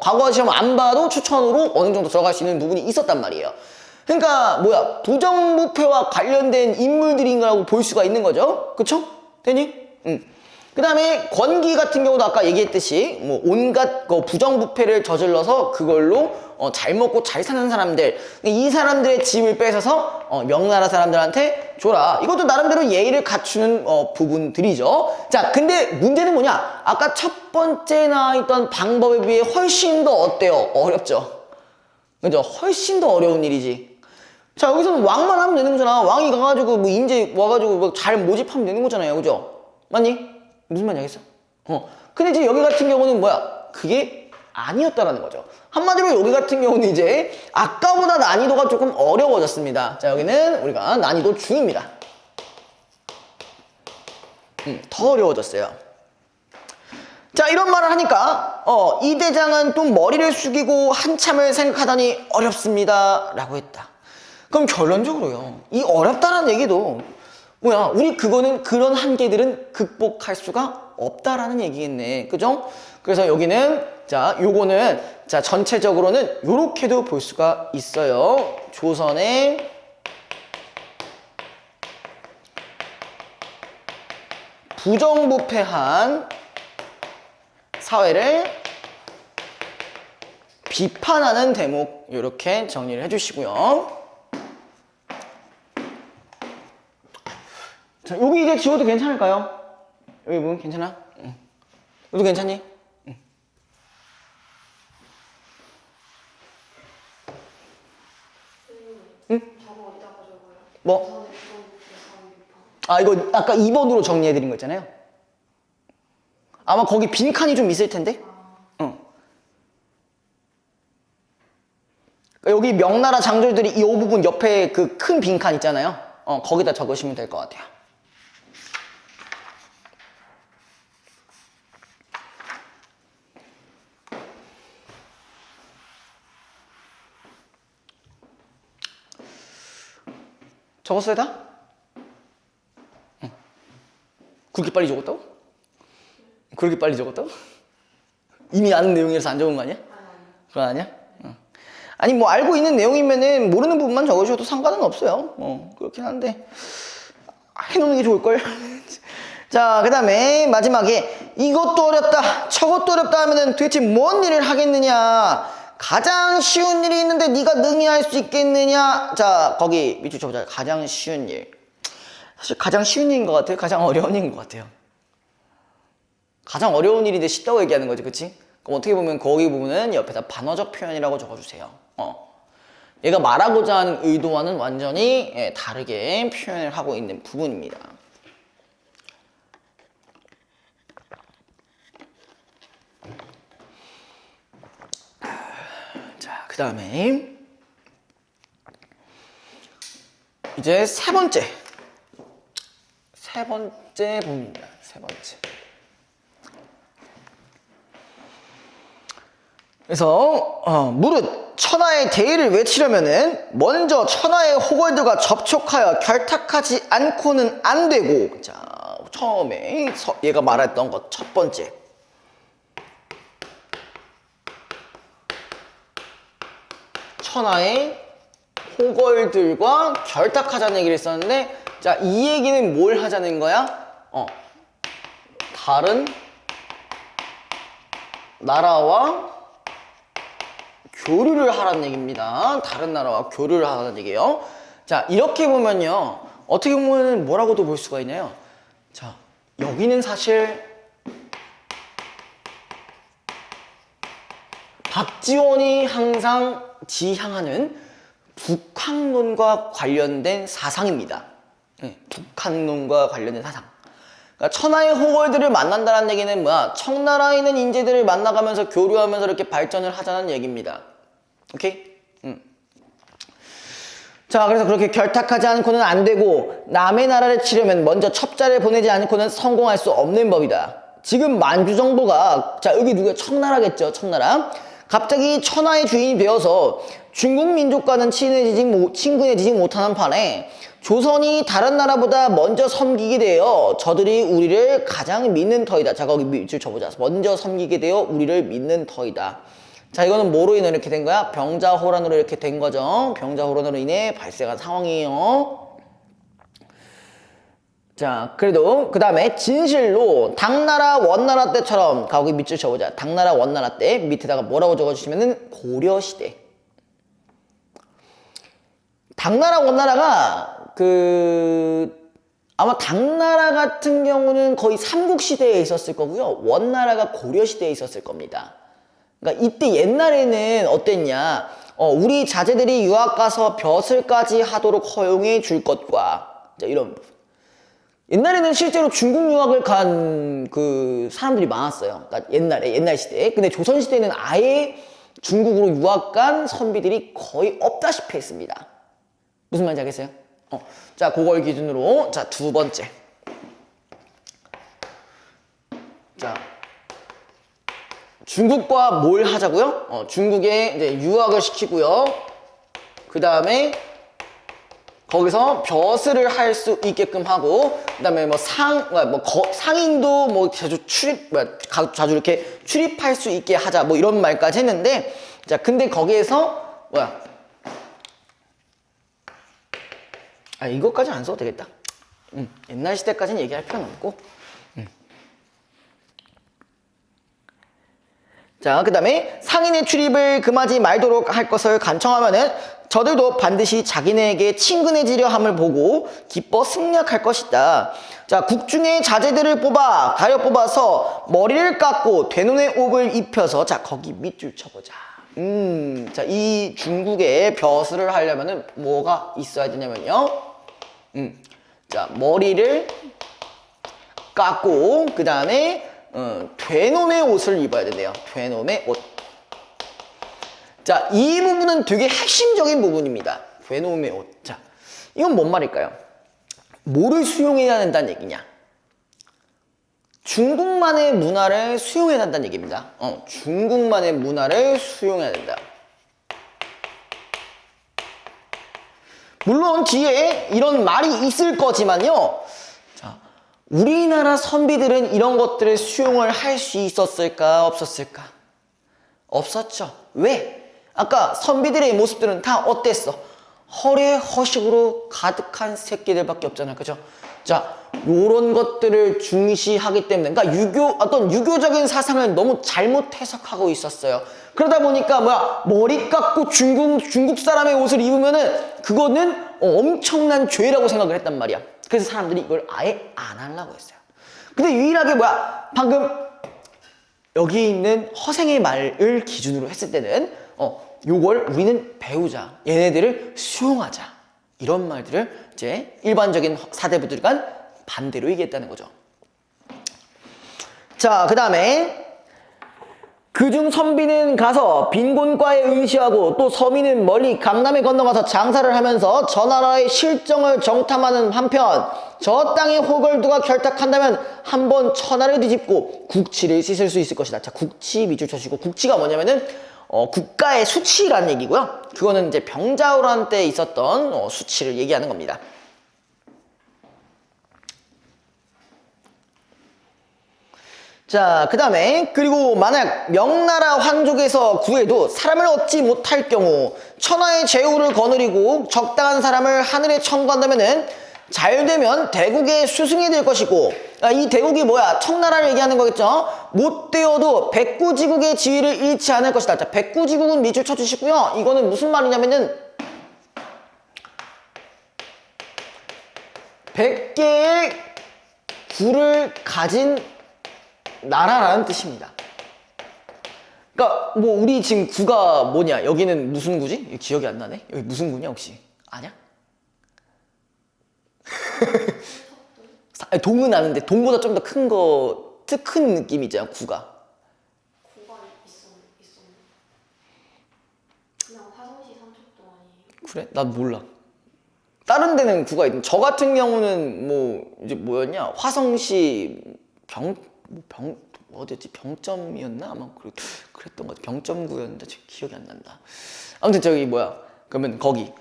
과거 시험 안 봐도 추천으로 어느 정도 들어갈 수 있는 부분이 있었단 말이에요. 그러니까 뭐야, 부정부패와 관련된 인물들인 거라고 볼 수가 있는 거죠. 그쵸? 되니? 그 다음에 권기 같은 경우도 아까 얘기했듯이 뭐 온갖 부정부패를 저질러서 그걸로 잘 먹고 잘 사는 사람들, 이 사람들의 집을 뺏어서 명나라 사람들한테 줘라. 이것도 나름대로 예의를 갖추는 부분들이죠. 자, 근데 문제는 뭐냐? 아까 첫 번째 나와있던 방법에 비해 훨씬 더 어때요? 어렵죠? 그죠? 훨씬 더 어려운 일이지. 자, 여기서는 왕만 하면 되는 거잖아. 왕이 가가지고 뭐 인재 와가지고 뭐 잘 모집하면 되는 거잖아요. 그죠? 맞니? 무슨 말인지 알겠어? 근데 이제 여기 같은 경우는 뭐야? 그게 아니었다라는 거죠. 한마디로 여기 같은 경우는 이제 아까보다 난이도가 조금 어려워졌습니다. 자, 여기는 우리가 난이도 중입니다. 더 어려워졌어요. 자, 이런 말을 하니까 이 대장은 또 머리를 숙이고 한참을 생각하더니 어렵습니다 라고 했다. 그럼 결론적으로요, 이 어렵다는 얘기도 뭐야, 우리 그런 한계들은 극복할 수가 없다라는 얘기겠네. 그죠? 그래서 여기는, 자, 요거는, 자, 전체적으로는 요렇게도 볼 수가 있어요. 조선의 부정부패한 사회를 비판하는 대목, 요렇게 정리를 해주시고요. 자, 여기 이제 지워도 괜찮을까요? 여기 부분 괜찮아? 응. 너도 괜찮니? 응. 응? 저거 어디다 가져고요? 뭐? 아, 이거 아까 2번으로 정리해드린 거 있잖아요. 아마 거기 빈칸이 좀 있을 텐데? 응. 여기 명나라 장졸들이 이 부분 옆에 그 큰 빈칸 있잖아요. 거기다 적으시면 될 것 같아요. 적었어요 다? 응. 그렇게 빨리 적었다고? 그렇게 빨리 적었다고? 이미 아는 내용이라서 안 적은 거 아니야? 그거 아니야? 응. 아니 뭐 알고 있는 내용이면은 모르는 부분만 적으셔도 상관은 없어요. 그렇긴 한데 해놓는 게 좋을걸? 자, 그 다음에 마지막에 이것도 어렵다 저것도 어렵다 하면은 도대체 뭔 일을 하겠느냐, 가장 쉬운 일이 있는데 네가 능히 할 수 있겠느냐. 자, 거기 밑줄 쳐보자. 가장 쉬운 일. 사실 가장 쉬운 일인 것 같아요? 가장 어려운 일인 것 같아요? 가장 어려운 일인데 쉽다고 얘기하는 거지, 그치? 그럼 어떻게 보면 거기 부분은 옆에다 반어적 표현이라고 적어주세요. 얘가 말하고자 하는 의도와는 완전히 다르게 표현을 하고 있는 부분입니다. 다음에 이제 세 번째 부분입니다. 세 번째. 그래서 무릇 천하의 대의를 외치려면은 먼저 천하의 호걸들과 접촉하여 결탁하지 않고는 안 되고, 자 처음에 얘가 말했던 것 첫 번째, 천하의 호걸들과 결탁하자는 얘기를 했었는데, 자 이 얘기는 뭘 하자는 거야? 다른 나라와 교류를 하라는 얘기입니다. 다른 나라와 교류를 하라는 얘기예요. 자 이렇게 보면요, 어떻게 보면 뭐라고도 볼 수가 있나요? 자 여기는 사실 박지원이 항상 지향하는 북학론과 관련된 사상입니다. 북학론과 관련된 사상. 그러니까 천하의 호걸들을 만난다는 얘기는 뭐야? 청나라에 있는 인재들을 만나가면서 교류하면서 이렇게 발전을 하자는 얘기입니다. 오케이? 자, 그래서 그렇게 결탁하지 않고는 안 되고, 남의 나라를 치려면 먼저 첩자를 보내지 않고는 성공할 수 없는 법이다. 지금 만주 정부가, 자 여기 누가 청나라겠죠? 청나라. 갑자기 천하의 주인이 되어서 중국 민족과는 친근해지지 못하는 판에 조선이 다른 나라보다 먼저 섬기게 되어 저들이 우리를 가장 믿는 터이다. 자 거기 밑줄 쳐보자. 먼저 섬기게 되어 우리를 믿는 터이다. 자 이거는 뭐로 인해 이렇게 된 거야? 병자호란으로 이렇게 된 거죠. 병자호란으로 인해 발생한 상황이에요. 자 그래도 그 다음에 진실로 당나라 원나라 때처럼, 거기 밑줄 쳐보자. 당나라 원나라 때 밑에다가 뭐라고 적어주시면은 고려시대. 당나라 원나라가 아마 당나라 같은 경우는 거의 삼국시대에 있었을 거고요. 원나라가 고려시대에 있었을 겁니다. 그러니까 이때 옛날에는 어땠냐, 우리 자제들이 유학 가서 벼슬까지 하도록 허용해 줄 것과, 자, 이런 부분. 옛날에는 실제로 중국 유학을 간 그 사람들이 많았어요. 그러니까 옛날 시대에. 근데 조선 시대에는 아예 중국으로 유학 간 선비들이 거의 없다시피 했습니다. 무슨 말인지 알겠어요? 자, 그걸 기준으로, 자, 두 번째. 자, 중국과 뭘 하자고요? 중국에 이제 유학을 시키고요. 그 다음에 거기서 벼슬을 할 수 있게끔 하고, 그 다음에 상인도 자주 이렇게 출입할 수 있게 하자, 뭐 이런 말까지 했는데, 자, 근데 거기에서, 이것까지 안 써도 되겠다. 옛날 시대까지는 얘기할 필요는 없고. 자, 그 다음에 상인의 출입을 금하지 말도록 할 것을 간청하면은 저들도 반드시 자기네에게 친근해지려 함을 보고 기뻐 승낙할 것이다. 자, 국중의 자제들을 가려 뽑아서 머리를 깎고 되눈의 옥을 입혀서, 자, 거기 밑줄 쳐보자. 자, 이 중국에 벼슬을 하려면은 뭐가 있어야 되냐면요. 자, 머리를 깎고, 그 다음에 되놈의 옷을 입어야 된대요. 되놈의 옷. 자, 이 부분은 되게 핵심적인 부분입니다. 되놈의 옷. 자, 이건 뭔 말일까요? 뭐를 수용해야 된다는 얘기냐? 중국만의 문화를 수용해야 된다는 얘기입니다. 중국만의 문화를 수용해야 된다. 물론 뒤에 이런 말이 있을 거지만요. 자, 우리나라 선비들은 이런 것들을 수용을 할 수 있었을까, 없었을까? 없었죠. 왜? 아까 선비들의 모습들은 다 어땠어? 허례허식으로 가득한 새끼들밖에 없잖아요. 그죠? 자, 요런 것들을 중시하기 때문에, 그러니까 어떤 유교적인 사상을 너무 잘못 해석하고 있었어요. 그러다 보니까 머리 깎고 중국 사람의 옷을 입으면은 그거는 엄청난 죄라고 생각을 했단 말이야. 그래서 사람들이 이걸 아예 안 하려고 했어요. 근데 유일하게 방금 여기 있는 허생의 말을 기준으로 했을 때는 요걸 우리는 배우자, 얘네들을 수용하자, 이런 말들을 이제 일반적인 사대부들간 반대로 얘기했다는 거죠. 자, 그 다음에 그중 선비는 가서 빈곤과에 응시하고 또 서민은 멀리 강남에 건너가서 장사를 하면서 저 나라의 실정을 정탐하는 한편 저 땅의 호걸두가 결탁한다면 한번 천하를 뒤집고 국치를 씻을 수 있을 것이다. 자, 국치 밑줄 쳐주시고 국치가 뭐냐면은 국가의 수치라는 얘기고요. 그거는 이제 병자호란 때 있었던 수치를 얘기하는 겁니다. 자, 그 다음에 그리고 만약 명나라 황족에서 구해도 사람을 얻지 못할 경우 천하의 제후를 거느리고 적당한 사람을 하늘에 청구한다면은 잘 되면 대국의 스승이 될 것이고, 이 대국이 뭐야? 청나라를 얘기하는 거겠죠? 못 되어도 백구지국의 지위를 잃지 않을 것이다. 자, 백구지국은 밑줄 쳐주시고요. 이거는 무슨 말이냐면은 100개의 구를 가진 나라라는 뜻입니다. 그러니까 뭐 우리 지금 구가 뭐냐? 여기는 무슨 구지? 기억이 안 나네. 여기 무슨 구냐 혹시? 아냐? 동은 아는데 동보다 좀 더 큰 거, 큰 느낌이잖아. 구가. 구가 있었는데 그냥 화성시 삼척도 아니에요? 그래? 난 몰라. 다른 데는 구가 있는. 저 같은 경우는 뭐 이제 뭐였냐? 화성시 어디였지? 병점이었나? 아마 그랬던 것 같아. 병점구였는데 기억이 안 난다. 아무튼 저기 뭐야? 그러면 거기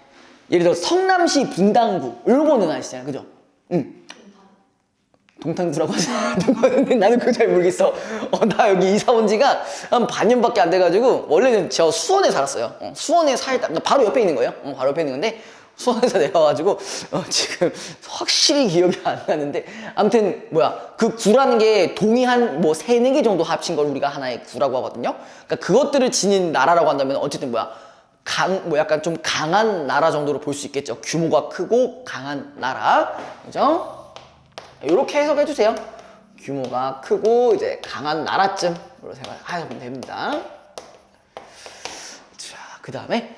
예를 들어 성남시 분당구 이런 거는 아시잖아요, 그죠? 응. 동탄구라고 하잖아. 나는 그거 잘 모르겠어. 나 여기 이사 온 지가 한 반년밖에 안 돼가지고 원래는 저 수원에 살았어요. 수원에 살다 바로 옆에 있는 거예요. 바로 옆에 있는 건데 수원에서 내려와가지고 지금 확실히 기억이 안 나는데 아무튼 뭐야 그 구라는 게 동이 한 뭐 3, 4개 정도 합친 걸 우리가 하나의 구라고 하거든요. 그러니까 그것들을 지닌 나라라고 한다면 어쨌든 뭐야 뭐 약간 좀 강한 나라 정도로 볼 수 있겠죠. 규모가 크고 강한 나라, 그죠? 이렇게 해석해 주세요. 규모가 크고 이제 강한 나라쯤으로 생각하시면 됩니다. 자, 그 다음에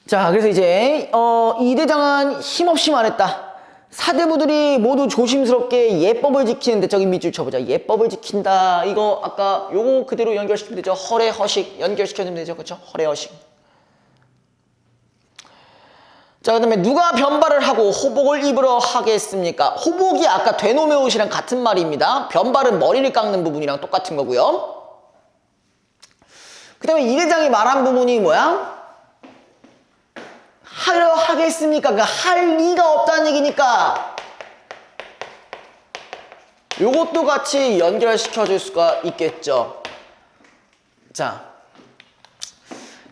자, 그래서 이제 이 대장은 힘없이 말했다. 사대부들이 모두 조심스럽게 예법을 지키는데 저기 밑줄 쳐보자. 예법을 지킨다. 이거 아까 요거 그대로 연결시키면 되죠. 허례 허식 연결시켜주면 되죠. 그렇죠? 허례 허식. 자, 그 다음에 누가 변발을 하고 호복을 입으러 하겠습니까? 호복이 아까 되놈의 옷이랑 같은 말입니다. 변발은 머리를 깎는 부분이랑 똑같은 거고요. 그 다음에 이 대장이 말한 부분이 뭐야? 하려 하겠습니까? 그러니까 할 리가 없다는 얘기니까 요것도 같이 연결시켜 줄 수가 있겠죠. 자,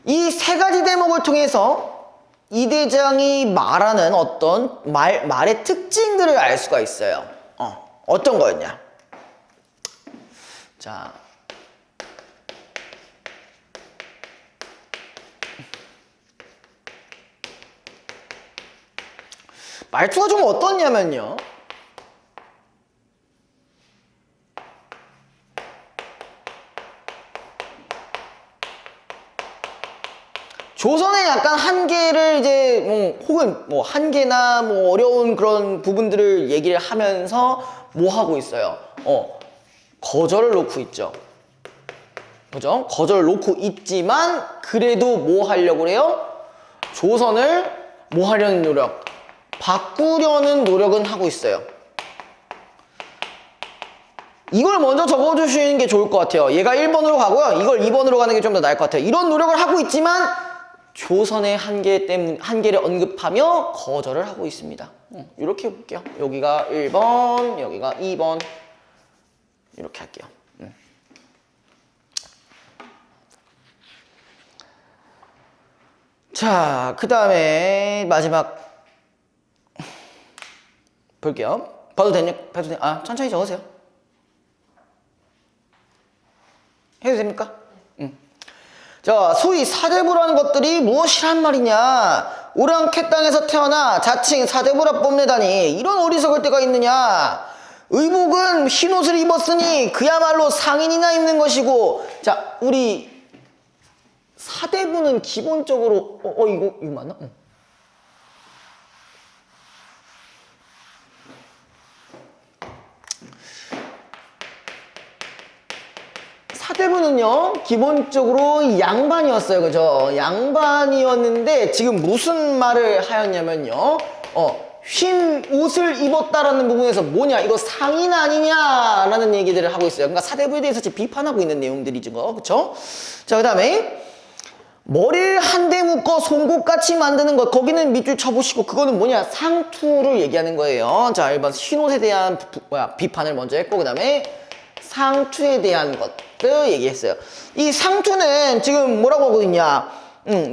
이 세 가지 대목을 통해서 이 대장이 말하는 어떤 말의 특징들을 알 수가 있어요. 어떤 거였냐? 자, 말투가 좀 어떻냐면요. 조선의 약간 한계를 이제 혹은 뭐 한계나 뭐 어려운 그런 부분들을 얘기를 하면서 뭐 하고 있어요? 거절을 놓고 있죠. 그죠? 거절을 놓고 있지만 그래도 뭐 하려고 그래요? 조선을 뭐 하려는 노력? 바꾸려는 노력은 하고 있어요. 이걸 먼저 적어주시는 게 좋을 것 같아요. 얘가 1번으로 가고요. 이걸 2번으로 가는 게 좀 더 나을 것 같아요. 이런 노력을 하고 있지만 조선의 한계를 언급하며 거절을 하고 있습니다. 이렇게 해볼게요. 여기가 1번, 여기가 2번. 이렇게 할게요. 자, 그 다음에 마지막 볼게요. 봐도 되냐? 천천히 적으세요. 해도 됩니까? 자, 소위 사대부라는 것들이 무엇이란 말이냐? 오랑캐 땅에서 태어나 자칭 사대부라 뽐내다니 이런 어리석을 때가 있느냐? 의복은 흰옷을 입었으니 그야말로 상인이나 입는 것이고. 자, 우리 사대부는 기본적으로 이거 맞나? 사대부는요 기본적으로 양반이었어요. 그죠? 양반이었는데 지금 무슨 말을 하였냐면요 흰 옷을 입었다라는 부분에서 뭐냐 이거 상인 아니냐라는 얘기들을 하고 있어요. 그러니까 사대부에 대해서 지금 비판하고 있는 내용들이죠. 그쵸? 자, 그 다음에 머리를 한데 묶어 송곳같이 만드는 것, 거기는 밑줄 쳐보시고 그거는 뭐냐 상투를 얘기하는 거예요. 자, 1번 흰옷에 대한 비판을 먼저 했고 그 다음에 상투에 대한 것들 얘기했어요. 이 상투는 지금 뭐라고 하고 있냐,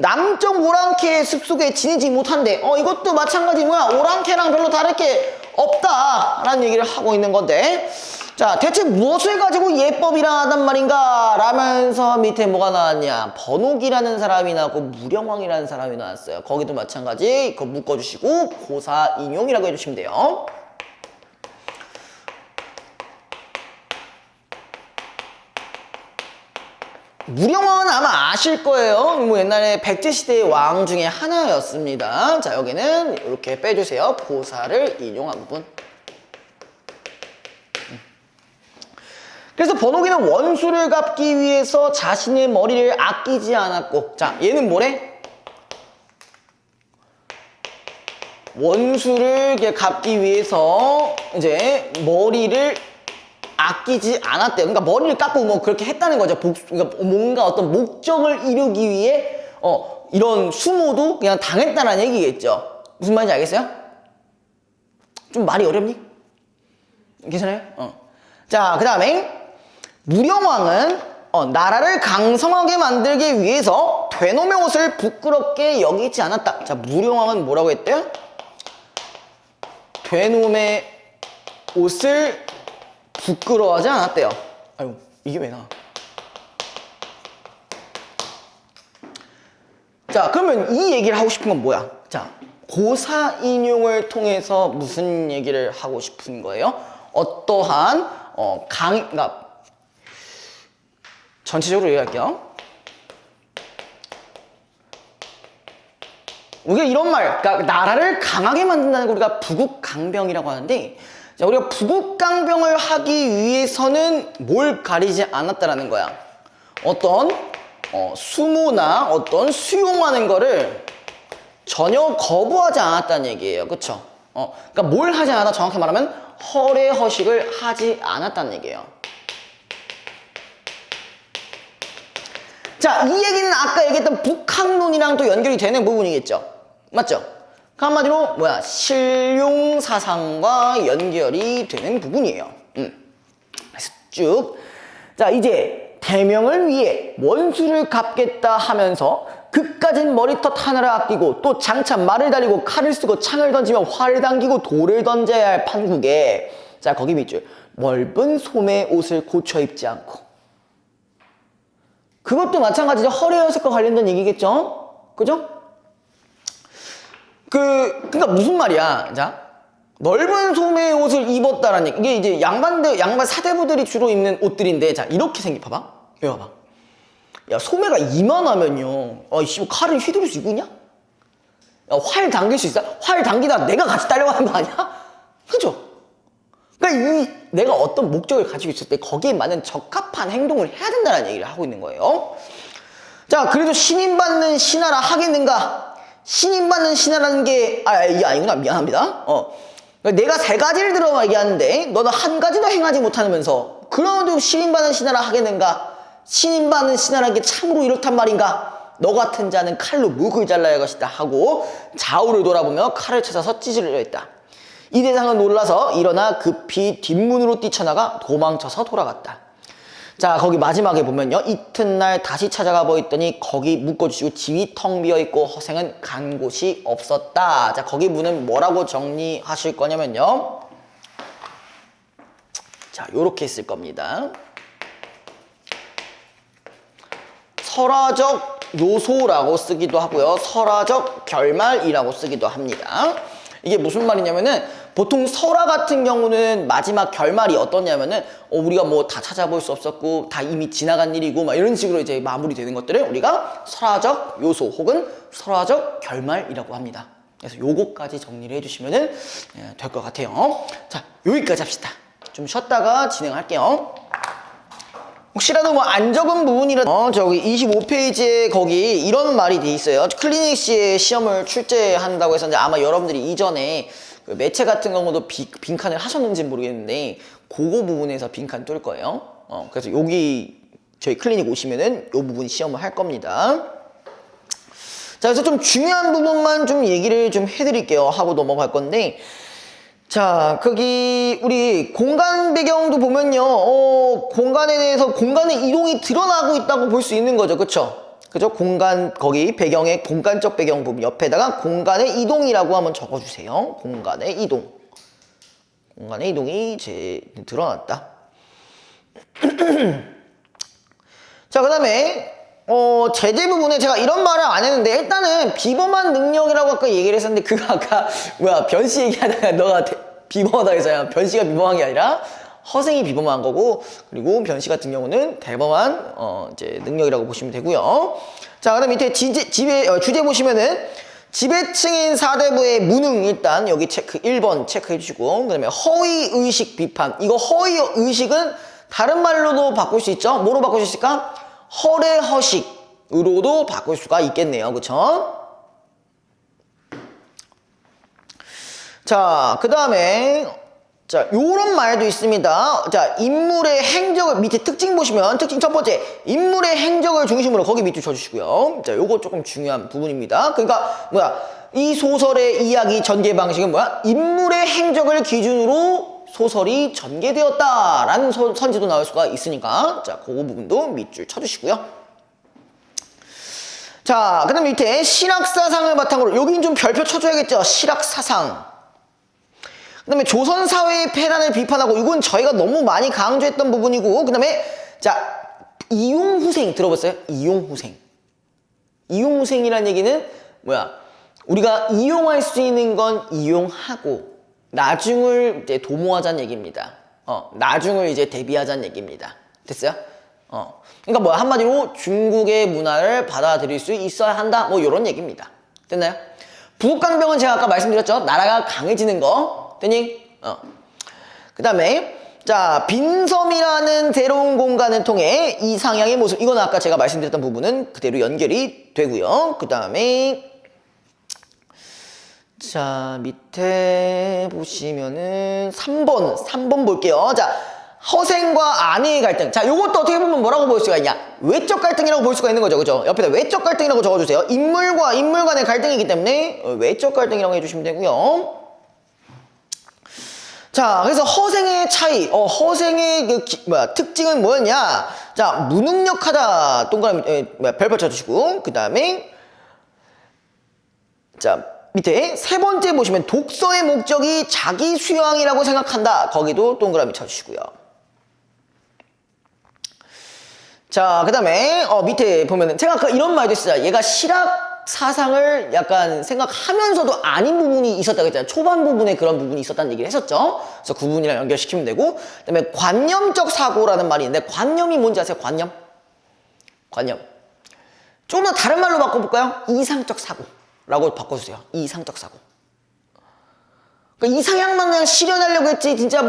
남쪽 오랑캐의 습속에 지니지 못한대. 이것도 마찬가지 뭐야 오랑캐랑 별로 다를 게 없다라는 얘기를 하고 있는 건데, 자, 대체 무엇을 가지고 예법이라 하단 말인가 라면서 밑에 뭐가 나왔냐, 번옥이라는 사람이 나왔고 무령왕이라는 사람이 나왔어요. 거기도 마찬가지 그거 묶어주시고 고사인용이라고 해주시면 돼요. 무령왕은 아마 아실 거예요. 뭐 옛날에 백제시대의 왕 중에 하나였습니다. 자, 여기는 이렇게 빼주세요. 고사를 인용한 부분. 그래서 번옥이는 원수를 갚기 위해서 자신의 머리를 아끼지 않았고, 자, 얘는 뭐래? 원수를 갚기 위해서 이제 머리를 아끼지 않았대요. 그러니까 머리를 깎고 뭐 그렇게 했다는 거죠. 그러니까 뭔가 어떤 목적을 이루기 위해 이런 수모도 그냥 당했다는 얘기겠죠. 무슨 말인지 알겠어요? 좀 말이 어렵니? 괜찮아요? 자, 그 다음에 무령왕은 나라를 강성하게 만들기 위해서 되놈의 옷을 부끄럽게 여기지 않았다. 자, 무령왕은 뭐라고 했대요? 되놈의 옷을 부끄러워하지 않았대요. 아유, 이게 왜 나와? 자, 그러면 이 얘기를 하고 싶은 건 뭐야? 자, 고사인용을 통해서 무슨 얘기를 하고 싶은 거예요? 어떠한 그러니까 전체적으로 얘기할게요. 우리가 이런 말, 그러니까 나라를 강하게 만든다는 걸 우리가 부국강병이라고 하는데, 자, 우리가 부국강병을 하기 위해서는 뭘 가리지 않았다라는 거야. 어떤 수모나 어떤 수용하는 거를 전혀 거부하지 않았다는 얘기예요. 그쵸? 그러니까 뭘 하지 않았다, 정확히 말하면 허례허식을 하지 않았다는 얘기예요. 자, 이 얘기는 아까 얘기했던 북학론이랑 또 연결이 되는 부분이겠죠. 맞죠? 그 한마디로 뭐야, 실용사상과 연결이 되는 부분이에요. 그래서 쭉, 자, 이제 대명을 위해 원수를 갚겠다 하면서 그까진 머리털 하나를 아끼고 또 장차 말을 달리고 칼을 쓰고 창을 던지며 활을 당기고 돌을 던져야 할 판국에, 자, 거기 밑줄, 넓은 소매 옷을 고쳐 입지 않고, 그것도 마찬가지죠. 허례허식과 관련된 얘기겠죠? 그죠? 그러니까 무슨 말이야? 자, 넓은 소매의 옷을 입었다라는 얘기. 이게 이제 양반 사대부들이 주로 입는 옷들인데, 자, 이렇게 봐봐. 여기 봐봐. 야, 소매가 이만하면요. 씨, 칼을 휘두를 수 있겠냐? 야, 활 당길 수 있어? 활 당기다 내가 같이 딸려가는 거 아니야? 그죠? 그러니까 내가 어떤 목적을 가지고 있을 때 거기에 맞는 적합한 행동을 해야 된다는 얘기를 하고 있는 거예요. 자, 그래도 신임받는 신하라 하겠는가? 신임받는 신하라는 게, 이게 아니구나. 미안합니다. 내가 세 가지를 들어 얘기하는데, 너는 한 가지도 행하지 못하면서, 그러면도 신임받는 신하라 하겠는가? 신임받는 신하라는 게 참으로 이렇단 말인가? 너 같은 자는 칼로 목을 잘라야 할 것이다. 하고, 좌우를 돌아보며 칼을 찾아서 찌질러 했다. 이 대상은 놀라서 일어나 급히 뒷문으로 뛰쳐나가 도망쳐서 돌아갔다. 자, 거기 마지막에 보면요, 이튿날 다시 찾아가 보였더니 거기 묶어주시고 집이 텅 비어있고 허생은 간 곳이 없었다. 자, 거기 문은 뭐라고 정리하실 거냐면요, 자, 요렇게 쓸 겁니다. 설화적 요소라고 쓰기도 하고요, 설화적 결말이라고 쓰기도 합니다. 이게 무슨 말이냐면은, 보통 설화 같은 경우는 마지막 결말이 어떠냐면은, 우리가 뭐 다 찾아볼 수 없었고 다 이미 지나간 일이고 막 이런 식으로 이제 마무리되는 것들을 우리가 설화적 요소 혹은 설화적 결말이라고 합니다. 그래서 요거까지 정리를 해주시면은 될 것 같아요. 자, 여기까지 합시다. 좀 쉬었다가 진행할게요. 혹시라도 뭐 안 적은 부분이라 저기 25페이지에 거기 이런 말이 돼 있어요. 클리닉시에 시험을 출제한다고 했었는데 아마 여러분들이 이전에 그 매체 같은 경우도 빈칸을 하셨는지 모르겠는데 그거 부분에서 빈칸 뚫을 거예요. 그래서 여기 저희 클리닉 오시면은 이 부분 시험을 할 겁니다. 자, 그래서 좀 중요한 부분만 좀 얘기를 좀 해드릴게요. 하고 넘어갈 건데, 자, 거기 우리 공간 배경도 보면요, 공간에 대해서 공간의 이동이 드러나고 있다고 볼 수 있는 거죠, 그쵸? 그죠? 공간 거기 배경의 공간적 배경 부분 옆에다가 공간의 이동이라고 한번 적어주세요. 공간의 이동. 공간의 이동이 이제 드러났다. 자, 그 다음에 제재 부분에 제가 이런 말을 안 했는데 일단은 비범한 능력이라고 아까 얘기를 했었는데 그거 아까 뭐야 변씨 얘기하다가 너가 비범하다 했잖아. 변씨가 비범한 게 아니라 허생이 비범한 거고, 그리고 변씨 같은 경우는 대범한 이제 능력이라고 보시면 되고요. 자, 그다음 밑에 주제 보시면은 지배층인 사대부의 무능, 일단 여기 체크 1번 체크해 주시고, 그다음에 허위 의식 비판. 이거 허위 의식은 다른 말로도 바꿀 수 있죠. 뭐로 바꿀 수 있을까? 허례허식으로도 바꿀 수가 있겠네요. 그쵸? 자, 그 다음에 자, 요런 말도 있습니다. 자, 인물의 행적을 밑에 특징 보시면 특징 첫 번째, 인물의 행적을 중심으로 거기 밑줄 쳐주시고요. 자, 요거 조금 중요한 부분입니다. 그러니까 뭐야, 이 소설의 이야기 전개 방식은 뭐야? 인물의 행적을 기준으로 소설이 전개되었다라는 선지도 나올 수가 있으니까, 자, 그 부분도 밑줄 쳐주시고요. 자, 그 다음 밑에 실학사상을 바탕으로, 여긴 좀 별표 쳐줘야겠죠? 실학사상. 그 다음에 조선사회의 폐란을 비판하고, 이건 저희가 너무 많이 강조했던 부분이고, 그 다음에 자, 이용후생 들어봤어요? 이용후생. 이용후생이라는 얘기는 뭐야? 우리가 이용할 수 있는 건 이용하고 나중을 이제 도모하자는 얘기입니다. 나중을 이제 대비하자는 얘기입니다. 됐어요? 그러니까 뭐 한마디로 중국의 문화를 받아들일 수 있어야 한다, 뭐 이런 얘기입니다. 됐나요? 부국강병은 제가 아까 말씀드렸죠? 나라가 강해지는 거. 됐니? 그 다음에 자, 빈섬이라는 새로운 공간을 통해 이상향의 모습, 이건 아까 제가 말씀드렸던 부분은 그대로 연결이 되고요. 그 다음에 자, 밑에 보시면은 3번 볼게요. 자, 허생과 아내의 갈등. 자, 요것도 어떻게 보면 뭐라고 볼 수가 있냐? 외적 갈등이라고 볼 수가 있는 거죠. 그죠? 옆에다 외적 갈등이라고 적어주세요. 인물과 인물 간의 갈등이기 때문에 외적 갈등이라고 해주시면 되고요. 자, 그래서 허생의 차이, 허생의 특징은 뭐였냐? 자, 무능력하다, 동그라미, 별표 쳐주시고, 그 다음에, 자, 밑에 세 번째 보시면 독서의 목적이 자기 수양이라고 생각한다. 거기도 동그라미 쳐주시고요. 자, 그 다음에, 밑에 보면은, 제가 아까 이런 말도 있어요. 얘가 실학 사상을 약간 생각하면서도 아닌 부분이 있었다고 했잖아요. 초반 부분에 그런 부분이 있었다는 얘기를 했었죠. 그래서 그 부분이랑 연결시키면 되고, 그 다음에 관념적 사고라는 말이 있는데, 관념이 뭔지 아세요? 관념. 조금 더 다른 말로 바꿔볼까요? 이상적 사고라고 바꿔주세요. 이상적 사고. 그러니까 이상향만 그냥 실현하려고 했지, 진짜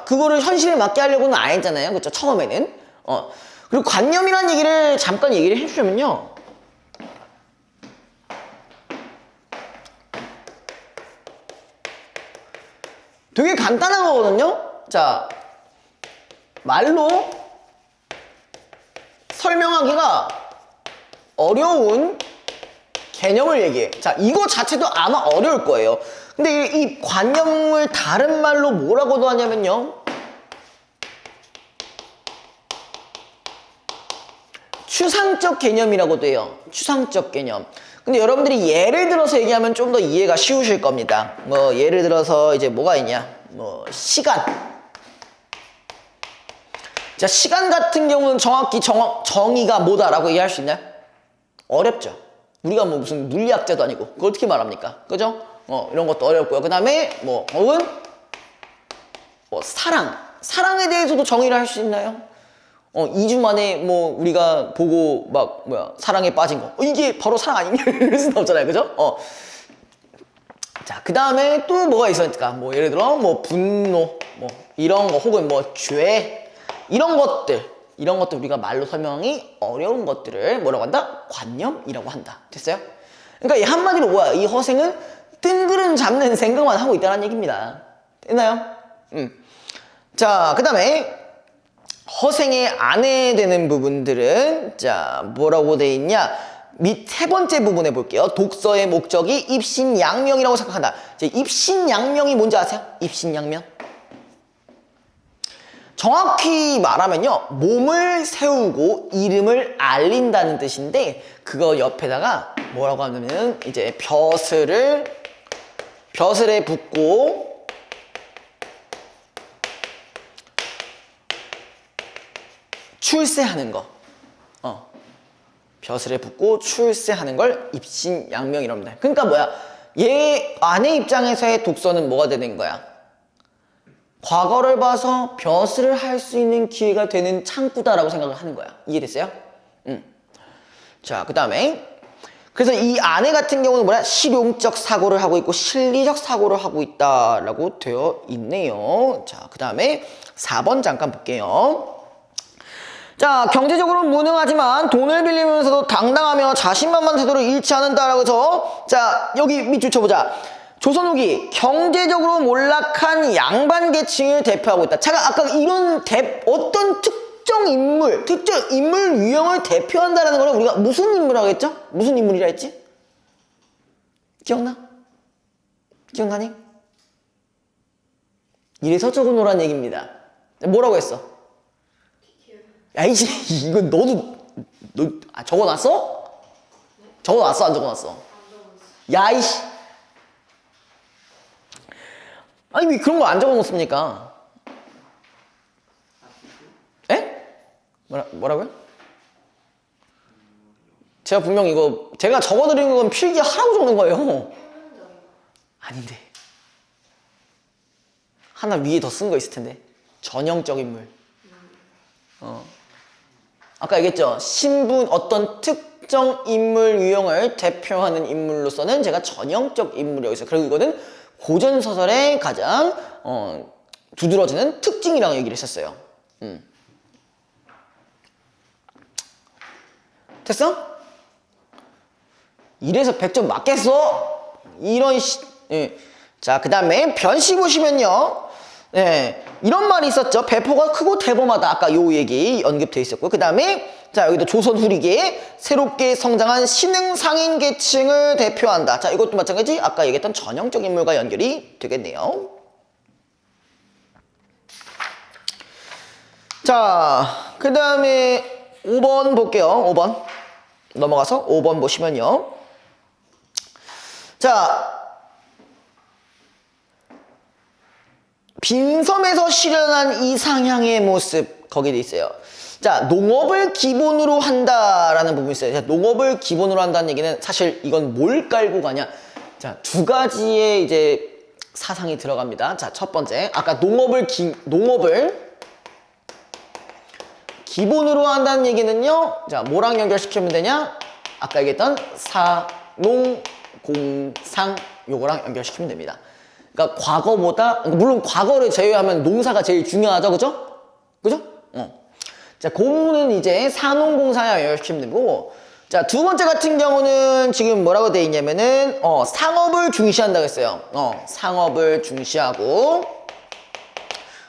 그거를 현실에 맞게 하려고는 안 했잖아요. 그렇죠? 처음에는. 그리고 관념이라는 얘기를 잠깐 얘기를 해주자면요. 되게 간단한 거거든요. 자, 말로 설명하기가 어려운 개념을 얘기해. 자, 이거 자체도 아마 어려울 거예요. 근데 이 관념을 다른 말로 뭐라고도 하냐면요, 추상적 개념이라고도 해요. 추상적 개념. 근데 여러분들이 예를 들어서 얘기하면 좀 더 이해가 쉬우실 겁니다. 예를 들어서 이제 뭐가 있냐? 시간. 자, 시간 같은 경우는 정확히 정의가 뭐다라고 이해할 수 있나요? 어렵죠. 우리가 무슨 물리학자도 아니고 그걸 어떻게 말합니까? 그죠? 이런 것도 어렵고요. 그 다음에 혹은 사랑에 대해서도 정의를 할 수 있나요? 2주 만에 우리가 보고 사랑에 빠진 거, 이게 바로 사랑 아니냐? 이럴 수는 없잖아요. 그죠? 자, 그 다음에 또 뭐가 있었을까? 예를 들어 분노, 이런 거, 혹은 죄, 이런 것들, 이런 것들 우리가 말로 설명이 어려운 것들을 뭐라고 한다? 관념이라고 한다. 됐어요? 그러니까 이 한마디로 뭐야? 이 허생은 뜬구름 잡는 생각만 하고 있다는 얘기입니다. 됐나요? 자, 그 다음에 허생의 안해되는 부분들은 자 뭐라고 돼 있냐? 밑 세 번째 부분에 볼게요. 독서의 목적이 입신양명이라고 생각한다. 이제 입신양명이 뭔지 아세요? 입신양명? 정확히 말하면요, 몸을 세우고 이름을 알린다는 뜻인데, 그거 옆에다가 뭐라고 하냐면 이제 벼슬에 붙고 출세하는 거. 벼슬에 붙고 출세하는 걸 입신양명이라고 합니다. 그러니까 뭐야? 얘 아내 입장에서의 독서는 뭐가 되는 거야? 과거를 봐서 벼슬을 할 수 있는 기회가 되는 창구다라고 생각을 하는 거야. 이해됐어요? 자, 그 다음에 그래서 이 아내 같은 경우는 뭐야? 실용적 사고를 하고 있고 실리적 사고를 하고 있다라고 되어 있네요. 자, 그 다음에 4번 잠깐 볼게요. 자, 경제적으로 무능하지만 돈을 빌리면서도 당당하며 자신만만 태도를 잃지 않는다라고 해서 자, 여기 밑줄 쳐보자. 조선 후기 경제적으로 몰락한 양반 계층을 대표하고 있다. 제가 아까 이런 어떤 특정 인물 유형을 대표한다라는 거는 우리가 무슨 인물이라고 했죠? 무슨 인물이라 했지? 기억나? 기억나니? 이래서 적어놓으란 얘기입니다. 뭐라고 했어? 야, 이건 너 적어놨어? 적어놨어, 안 적어놨어? 야, 이씨. 아니, 왜 그런 거 안 적어놓습니까? 에? 뭐라고요? 제가 분명 제가 적어드린 건 필기하라고 적는 거예요. 아닌데. 하나 위에 더 쓴 거 있을 텐데. 전형적 인물. 아까 얘기했죠. 신분, 어떤 특정 인물 유형을 대표하는 인물로서는 제가 전형적 인물이라고 했어요. 그리고 이거는 고전소설의 가장 두드러지는 특징이라고 얘기를 했었어요. 됐어? 이래서 100점 맞겠어? 예. 자, 그 다음에 변시 보시면요. 네, 이런 말이 있었죠. 배포가 크고 대범하다. 아까 요 얘기 언급되어 있었고, 그 다음에 자, 여기도 조선 후리기에 새롭게 성장한 신흥 상인 계층을 대표한다. 자, 이것도 마찬가지 아까 얘기했던 전형적 인물과 연결이 되겠네요. 자, 그 다음에 5번 볼게요. 5번 넘어가서 5번 보시면요. 자, 빈섬에서 실현한 이상향의 모습, 거기에 돼 있어요. 자, 농업을 기본으로 한다라는 부분이 있어요. 자, 농업을 기본으로 한다는 얘기는 사실 이건 뭘 깔고 가냐. 자, 두 가지의 이제 사상이 들어갑니다. 자, 첫 번째, 아까 농업을 기본으로 한다는 얘기는요. 자, 뭐랑 연결시키면 되냐? 아까 얘기했던 사농, 공상 요거랑 연결시키면 됩니다. 그러니까 과거보다, 물론 과거를 제외하면 농사가 제일 중요하죠. 그죠? 그죠? 자, 고문은 이제 산업공사에 연결시키면 되고, 자, 두 번째 같은 경우는 지금 뭐라고 되어 있냐면은, 상업을 중시한다고 했어요. 상업을 중시하고,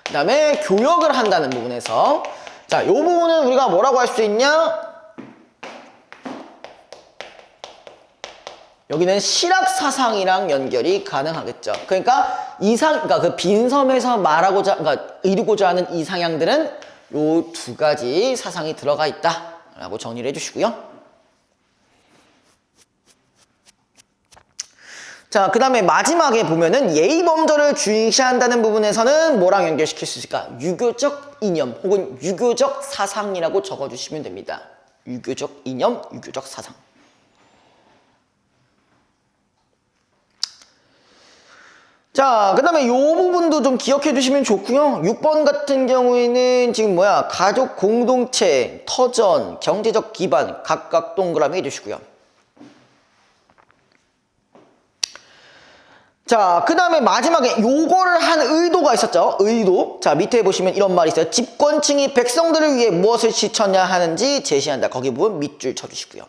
그 다음에 교역을 한다는 부분에서, 자, 요 부분은 우리가 뭐라고 할 수 있냐? 여기는 실학사상이랑 연결이 가능하겠죠. 그러니까 그 빈섬에서 그러니까 이루고자 하는 이상향들은 요 두 가지 사상이 들어가 있다라고 정리를 해주시고요. 자, 그 다음에 마지막에 보면은 예의범절을 중시한다는 부분에서는 뭐랑 연결시킬 수 있을까? 유교적 이념 혹은 유교적 사상이라고 적어주시면 됩니다. 유교적 이념, 유교적 사상. 자, 그 다음에 요 부분도 좀 기억해 두시면 좋고요. 6번 같은 경우에는 지금 가족 공동체, 터전, 경제적 기반 각각 동그라미 해주시고요. 자, 그 다음에 마지막에 요거를 한 의도가 있었죠. 의도. 자, 밑에 보시면 이런 말이 있어요. 집권층이 백성들을 위해 무엇을 지쳤냐 하는지 제시한다. 거기 부분 밑줄 쳐주시고요.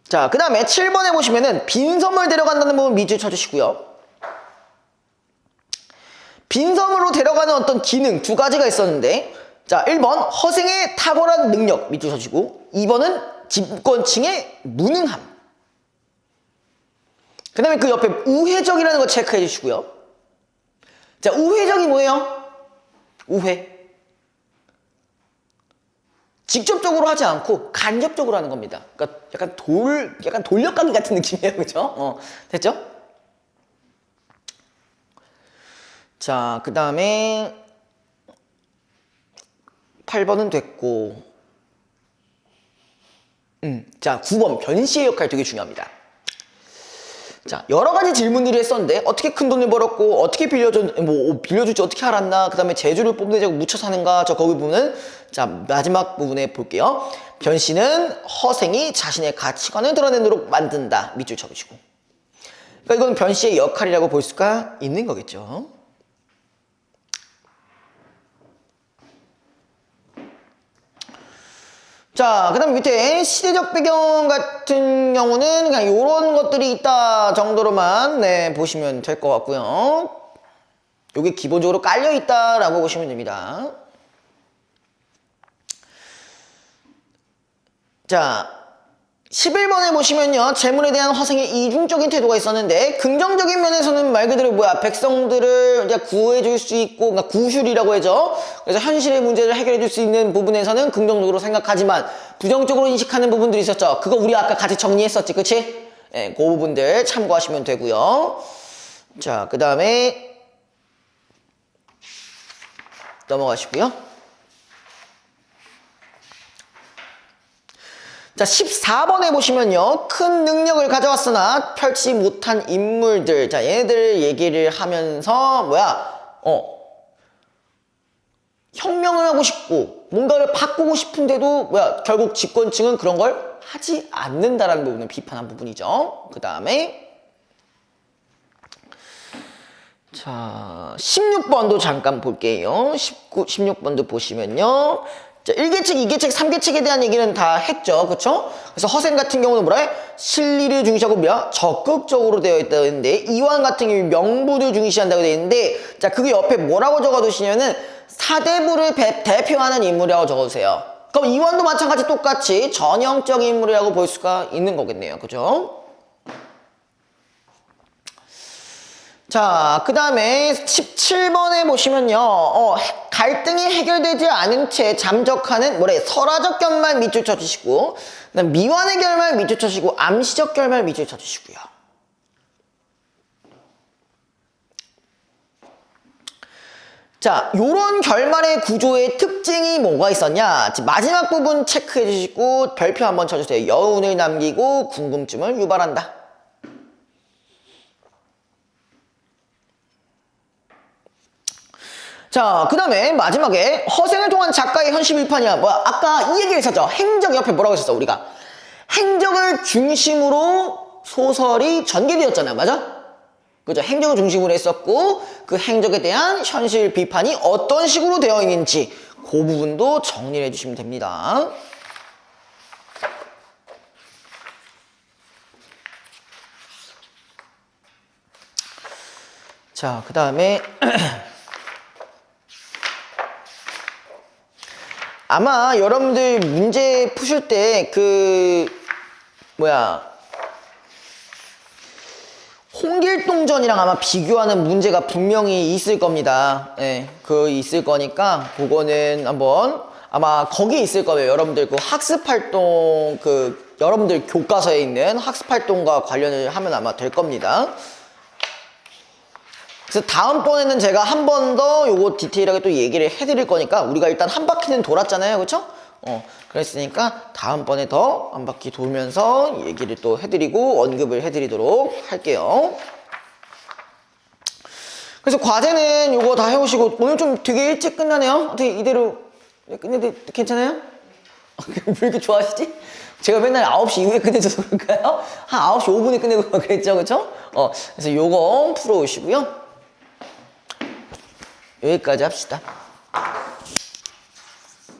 자, 그 다음에 7번에 보시면은 빈섬을 데려간다는 부분 밑줄 쳐주시고요. 빈섬으로 데려가는 어떤 기능 두 가지가 있었는데, 자, 1번 허생의 탁월한 능력 밑줄 쳐주시고, 2번은 집권층의 무능함. 그 다음에 그 옆에 우회적이라는 거 체크해 주시고요. 자, 우회적이 뭐예요? 우회. 직접적으로 하지 않고 간접적으로 하는 겁니다. 그러니까 약간 돌려가기 같은 느낌이에요. 그죠? 됐죠? 자, 그 다음에 8번은 됐고, 자, 9번 변시의 역할 되게 중요합니다. 자, 여러 가지 질문들을 했었는데 어떻게 큰 돈을 벌었고 어떻게 빌려줄지 어떻게 알았나, 그 다음에 재주를 뽐내자고 묻혀 사는가, 저 거기 부분은 자 마지막 부분에 볼게요. 변씨는 허생이 자신의 가치관을 드러내도록 만든다. 밑줄 쳐주시고. 그러니까 이건 변씨의 역할이라고 볼 수가 있는 거겠죠. 자, 그 다음 밑에 시대적 배경 같은 경우는 그냥 요런 것들이 있다 정도로만 보시면 될 것 같고요. 요게 기본적으로 깔려 있다라고 보시면 됩니다. 자, 11번에 보시면요, 재물에 대한 허생의 이중적인 태도가 있었는데, 긍정적인 면에서는 말 그대로 백성들을 이제 구해줄 수 있고, 그러니까 구술이라고 하죠. 그래서 현실의 문제를 해결해줄 수 있는 부분에서는 긍정적으로 생각하지만, 부정적으로 인식하는 부분들이 있었죠. 그거 우리 아까 같이 정리했었지, 그치? 그 부분들 참고하시면 되고요. 자, 그 다음에 넘어가시고요. 자, 14번에 보시면요, 큰 능력을 가져왔으나 펼치지 못한 인물들, 자, 얘네들 얘기를 하면서 혁명을 하고 싶고 뭔가를 바꾸고 싶은데도 결국 집권층은 그런 걸 하지 않는다라는 부분을 비판한 부분이죠. 그 다음에 자, 16번도 잠깐 볼게요. 16번도 보시면요, 자, 1계책, 2계책, 3계책에 대한 얘기는 다 했죠. 그쵸? 그래서 허생 같은 경우는 실리를 중시하고 적극적으로 되어 있다고 했는데, 이완 같은 경우 명부를 중시한다고 되어 있는데, 자, 그게 옆에 뭐라고 적어두시냐면은 사대부를 대표하는 인물이라고 적어주세요. 그럼 이완도 마찬가지 똑같이 전형적인 인물이라고 볼 수가 있는 거겠네요. 그죠? 자, 그 다음에 17번에 보시면요, 갈등이 해결되지 않은 채 잠적하는 설화적 결말 밑줄 쳐주시고, 그다음 미완의 결말 밑줄 쳐주시고, 암시적 결말 밑줄 쳐주시고요. 자, 요런 결말의 구조의 특징이 뭐가 있었냐? 마지막 부분 체크해 주시고 별표 한번 쳐주세요. 여운을 남기고 궁금증을 유발한다. 자, 그 다음에 마지막에 허생을 통한 작가의 현실 비판이야. 아까 이 얘기를 했었죠. 행적 옆에 뭐라고 했었어, 우리가? 행적을 중심으로 소설이 전개되었잖아요. 맞아? 그죠? 행적을 중심으로 했었고, 그 행적에 대한 현실 비판이 어떤 식으로 되어 있는지, 그 부분도 정리를 해주시면 됩니다. 자, 그 다음에 아마 여러분들 문제 푸실 때 홍길동전이랑 아마 비교하는 문제가 분명히 있을 겁니다. 있을 거니까 그거는 한번 아마 거기 있을 거예요. 여러분들 학습활동 여러분들 교과서에 있는 학습활동과 관련을 하면 아마 될 겁니다. 그래서 다음번에는 제가 한 번 더 요거 디테일하게 또 얘기를 해드릴 거니까, 우리가 일단 한 바퀴는 돌았잖아요. 그쵸? 그랬으니까 다음번에 더 한 바퀴 돌면서 얘기를 또 해드리고 언급을 해드리도록 할게요. 그래서 과제는 요거 다 해오시고, 오늘 좀 되게 일찍 끝나네요. 어떻게 이대로 끝내도 괜찮아요? 왜 이렇게 좋아하시지? 제가 맨날 9시 이후에 끝내줘서 그럴까요? 한 9시 5분에 끝내고 그랬죠, 그쵸? 그래서 요거 풀어오시고요. 여기까지 합시다.